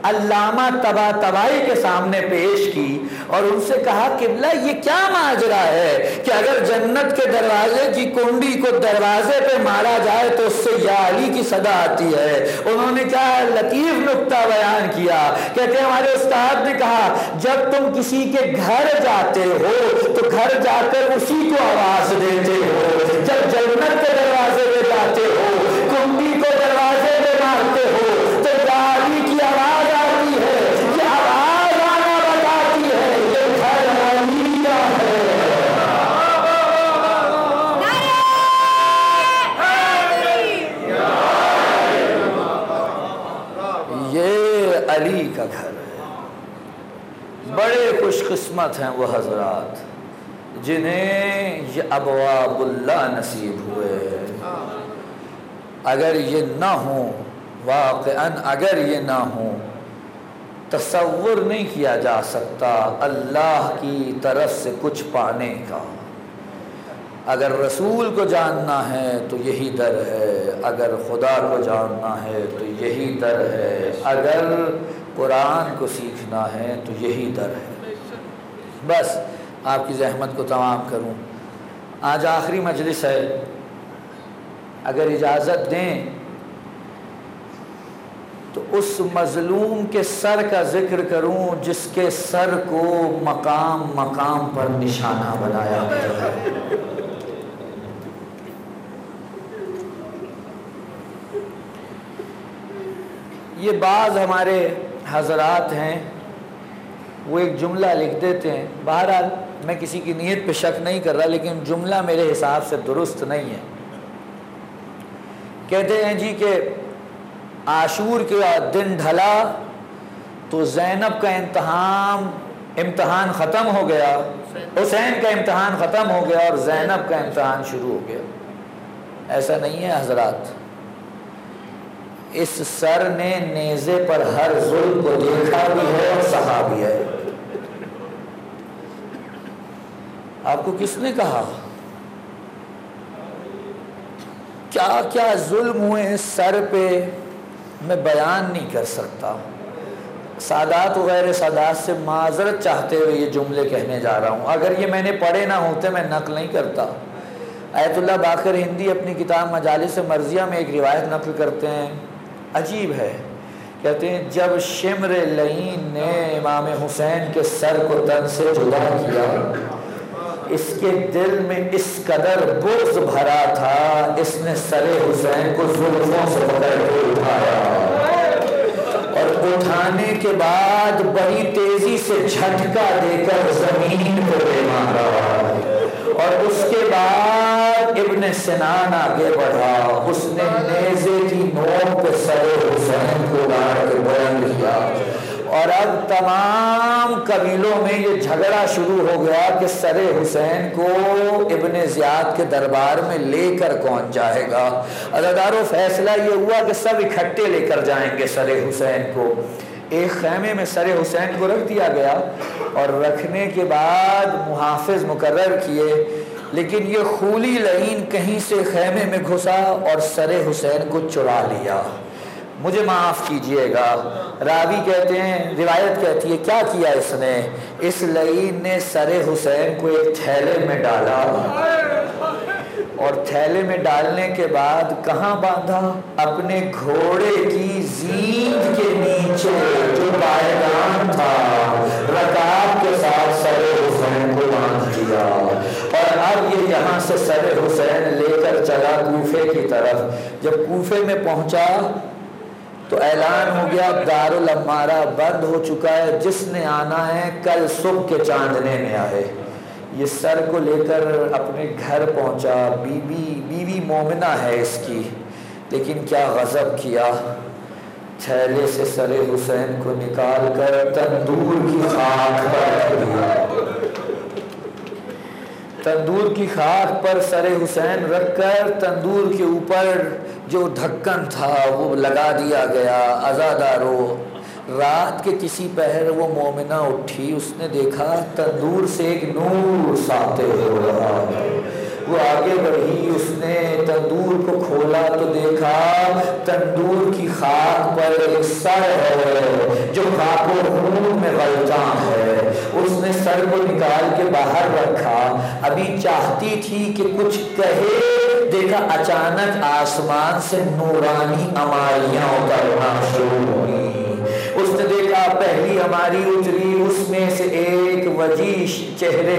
علامہ طباطبائی کے سامنے پیش کی اور ان سے کہا قبلہ یہ کیا ماجرا ہے کہ اگر جنت کے دروازے کی کنڈی کو دروازے پہ مارا جائے تو اس سے یا علی کی صدا آتی ہے۔ انہوں نے کیا لطیف نکتہ بیان کیا، کہتے ہیں ہمارے استاد نے کہا جب تم کسی کے گھر جاتے ہو تو گھر جا کر اسی کو آواز دیتے ہو، جب جنت کے دروازے پہ جاتے ہو کنڈی کو دروازے پہ مارتے ہو تو یا علی کی آواز آتی ہے۔ یہ آواز آنا بتاتی ہے یہ گھر علی کا ہے۔ علی کا گھر ہے۔ بڑے خوش قسمت ہیں وہ حضرات جنہیں یہ ابواب اللہ نصیب ہوئے۔ اگر یہ نہ ہوں، واقعاً اگر یہ نہ ہوں، تصور نہیں کیا جا سکتا اللہ کی طرف سے کچھ پانے کا۔ اگر رسول کو جاننا ہے تو یہی در ہے، اگر خدا کو جاننا ہے تو یہی در ہے، اگر قرآن کو سیکھنا ہے تو یہی در ہے۔ بس آپ کی زحمت کو تمام کروں، آج آخری مجلس ہے، اگر اجازت دیں تو اس مظلوم کے سر کا ذکر کروں جس کے سر کو مقام مقام پر نشانہ بنایا گیا ہے۔ یہ بعض ہمارے حضرات ہیں، وہ ایک جملہ لکھ دیتے ہیں، بہرحال میں کسی کی نیت پہ شک نہیں کر رہا، لیکن جملہ میرے حساب سے درست نہیں ہے۔ کہتے ہیں جی کہ عاشور کے دن ڈھلا تو زینب کا امتحان ختم ہو گیا، حسین کا امتحان ختم ہو گیا اور زینب کا امتحان شروع ہو گیا۔ ایسا نہیں ہے حضرات، اس سر نے نیزے پر ہر ظلم کو دیکھا بھی ہے اور سہا بھی ہے۔ آپ کو کس نے کہا؟ کیا کیا ظلم ہوئے اس سر پہ میں بیان نہیں کر سکتا۔ سادات و غیر سادات سے معذرت چاہتے ہوئے یہ جملے کہنے جا رہا ہوں، اگر یہ میں نے پڑھے نہ ہوتے میں نقل نہیں کرتا۔ آیت اللہ باقر ہندی اپنی کتاب مجالس مرضیہ میں ایک روایت نقل کرتے ہیں، عجیب ہے، کہتے ہیں جب شمر لعین نے امام حسین کے سر کو تن سے جدا کیا، اس کے دل میں اس قدر بغض بھرا تھا، اس نے سر حسین کو زلفوں سے پکڑ کے اٹھایا اور اٹھانے کے بعد بڑی تیزی سے جھٹکا دے کر زمین کو مارا، اور اس کے بعد ابن سنان آگے بڑھا، اس نے نیزے کی نوک پہ سر حسین کو گاڑ کے بلند کیا، اور اب تمام قبیلوں میں یہ جھگڑا شروع ہو گیا کہ سر حسین کو ابن زیاد کے دربار میں لے کر کون جائے گا۔ عزادارو فیصلہ یہ ہوا کہ سب اکٹھے لے کر جائیں گے سر حسین کو۔ ایک خیمے میں سر حسین کو رکھ دیا گیا اور رکھنے کے بعد محافظ مقرر کیے، لیکن یہ خولی لعین کہیں سے خیمے میں گھسا اور سر حسین کو چرا لیا۔ مجھے معاف کیجئے گا، راوی کہتے ہیں، روایت کہتی ہے کیا کیا اس نے؟ اس لعین نے سر حسین کو ایک تھیلے میں ڈالا اور تھیلے میں ڈالنے کے بعد کہاں باندھا؟ اپنے گھوڑے کی زیند کے نیچے جو پائیدان تھا، رکاب کے ساتھ سر حسین کو باندھ دیا، اور اب یہ یہاں سے سر حسین لے کر چلا کوفے کی طرف۔ جب کوفے میں پہنچا تو اعلان ہو گیا دارالعمارہ بند ہو چکا ہے، جس نے آنا ہے کل صبح کے چاندنے میں آئے۔ یہ سر کو لے کر اپنے گھر پہنچا، بیوی مومنہ ہے اس کی، لیکن کیا غضب کیا، تھیلے سے سر حسین کو نکال کر تندور کی خاک پر رکھ دیا۔ تندور کی خاک پر سر حسین رکھ کر تندور کے اوپر جو ڈھکن تھا وہ لگا دیا گیا۔ عزادارو رات کے کسی پہر وہ مومنہ اٹھی، اس نے دیکھا تندور سے ایک نور ساطع ہو رہا ہے، وہ آگے بڑھی، اس نے تندور کو کھولا تو دیکھا تندور کی خاک پر ایک سر ہے جو خاک و خون میں غلطاں ہے۔ اس نے سر کو نکال کے باہر رکھا، ابھی چاہتی تھی کہ کچھ کہے، دیکھا اچانک آسمان سے نورانی عماریاں اترنا شروع ہوئی۔ اس نے دیکھا پہلی ہماری اتری، اس میں سے ایک وجیح چہرے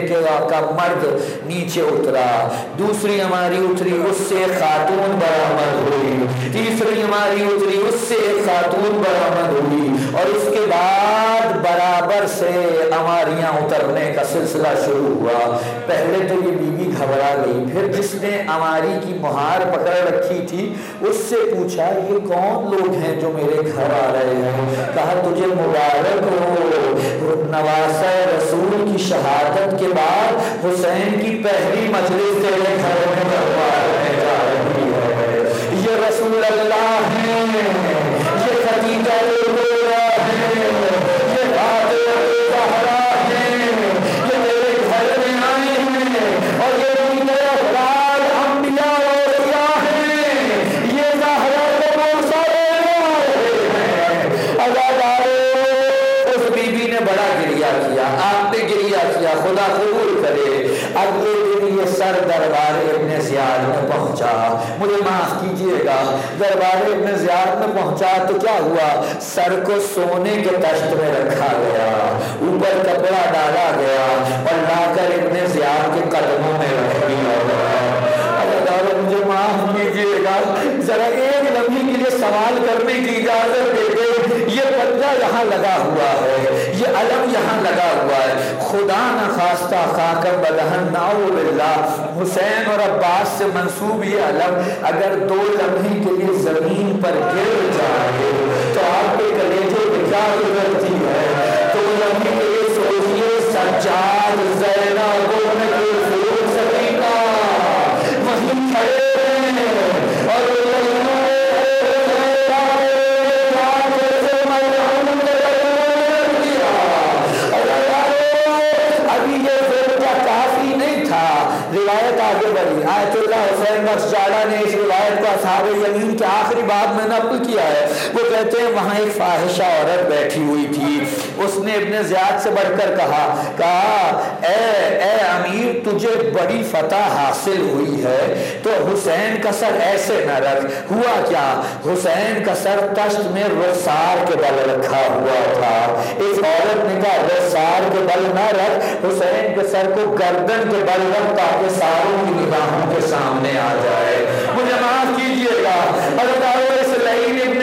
کا مرد نیچے اترا، دوسری ہماری اتری، اس سے ایک خاتون برآمد ہوئی، تیسری ہماری اتری، اس سے ایک خاتون برآمد ہوئی، اور اس کے بعد برابر سے اماریاں اترنے کا سلسلہ شروع ہوا۔ پہلے تو یہ بیوی گھبرا گئی، پھر جس نے اماری کی مہار پکڑ رکھی تھی اس سے پوچھا یہ کون لوگ ہیں جو میرے گھر آ رہے ہیں؟ کہا تجھے مبارک ہو، نواسہ رسول کی شہادت کے بعد حسین کی پہلی مجلس تیرے گھر میں کروانے جا رہی ہے۔ یہ رسول اللہ ہیں، یہ خدیجہ خدا قبول کرے۔ اگلے دن یہ سر دربار ابن زیاد میں پہنچا، مجھے معاف کیجئے گا، دربار ابن زیاد میں پہنچا تو کیا ہوا؟ سر کو سونے کے تشت میں رکھا گیا، اوپر کپڑا ڈالا گیا اور لا کر ابن زیاد کے قدموں میں رکھ دیا گیا۔ مجھے معاف کیجئے گا، ذرا ایک لمحے کے لیے سوال کرنے کی اجازت دے دے۔ یہ پنجہ یہاں لگا ہوا ہے، یہ علم یہاں لگا ہوا ہے، خدا نہ خواستہ خاکم بدہن نعوذ باللہ حسین اور عباس سے منسوب یہ علم اگر 2 لمحے کے لیے زمین پر گر جائے تو آپ کے کلیجے میں کیا گزرتی ہے؟ 2 لمحے کے لیے سوچیے سجاد زینب سکینہ وہیں کھڑے اور روایت آگے بڑھی۔ آیت اللہ حسین بخش جاڑا نے اس روایت کو اصحاب یمین کے آخری باب میں نقل کیا ہے۔ وہ کہتے ہیں وہاں ایک فاحشہ عورت بیٹھی ہوئی تھی، اس نے ابن زیاد سے بڑھ کر کہا اے امیر تجھے بڑی فتح حاصل ہوئی ہے تو حسین کا سر ایسے نہ رکھ۔ ہوا کیا؟ حسین کا سر تشت میں رخسار کے بل رکھا ہوا تھا۔ اس عورت نے کہا رخسار کے بل نہ رکھ، حسین کے سر کو گردن کے بل رکھ تاکہ ساروں کی نگاہوں کے سامنے آ جائے۔ مجھے معاف کیجئے گا، اس لعین ابن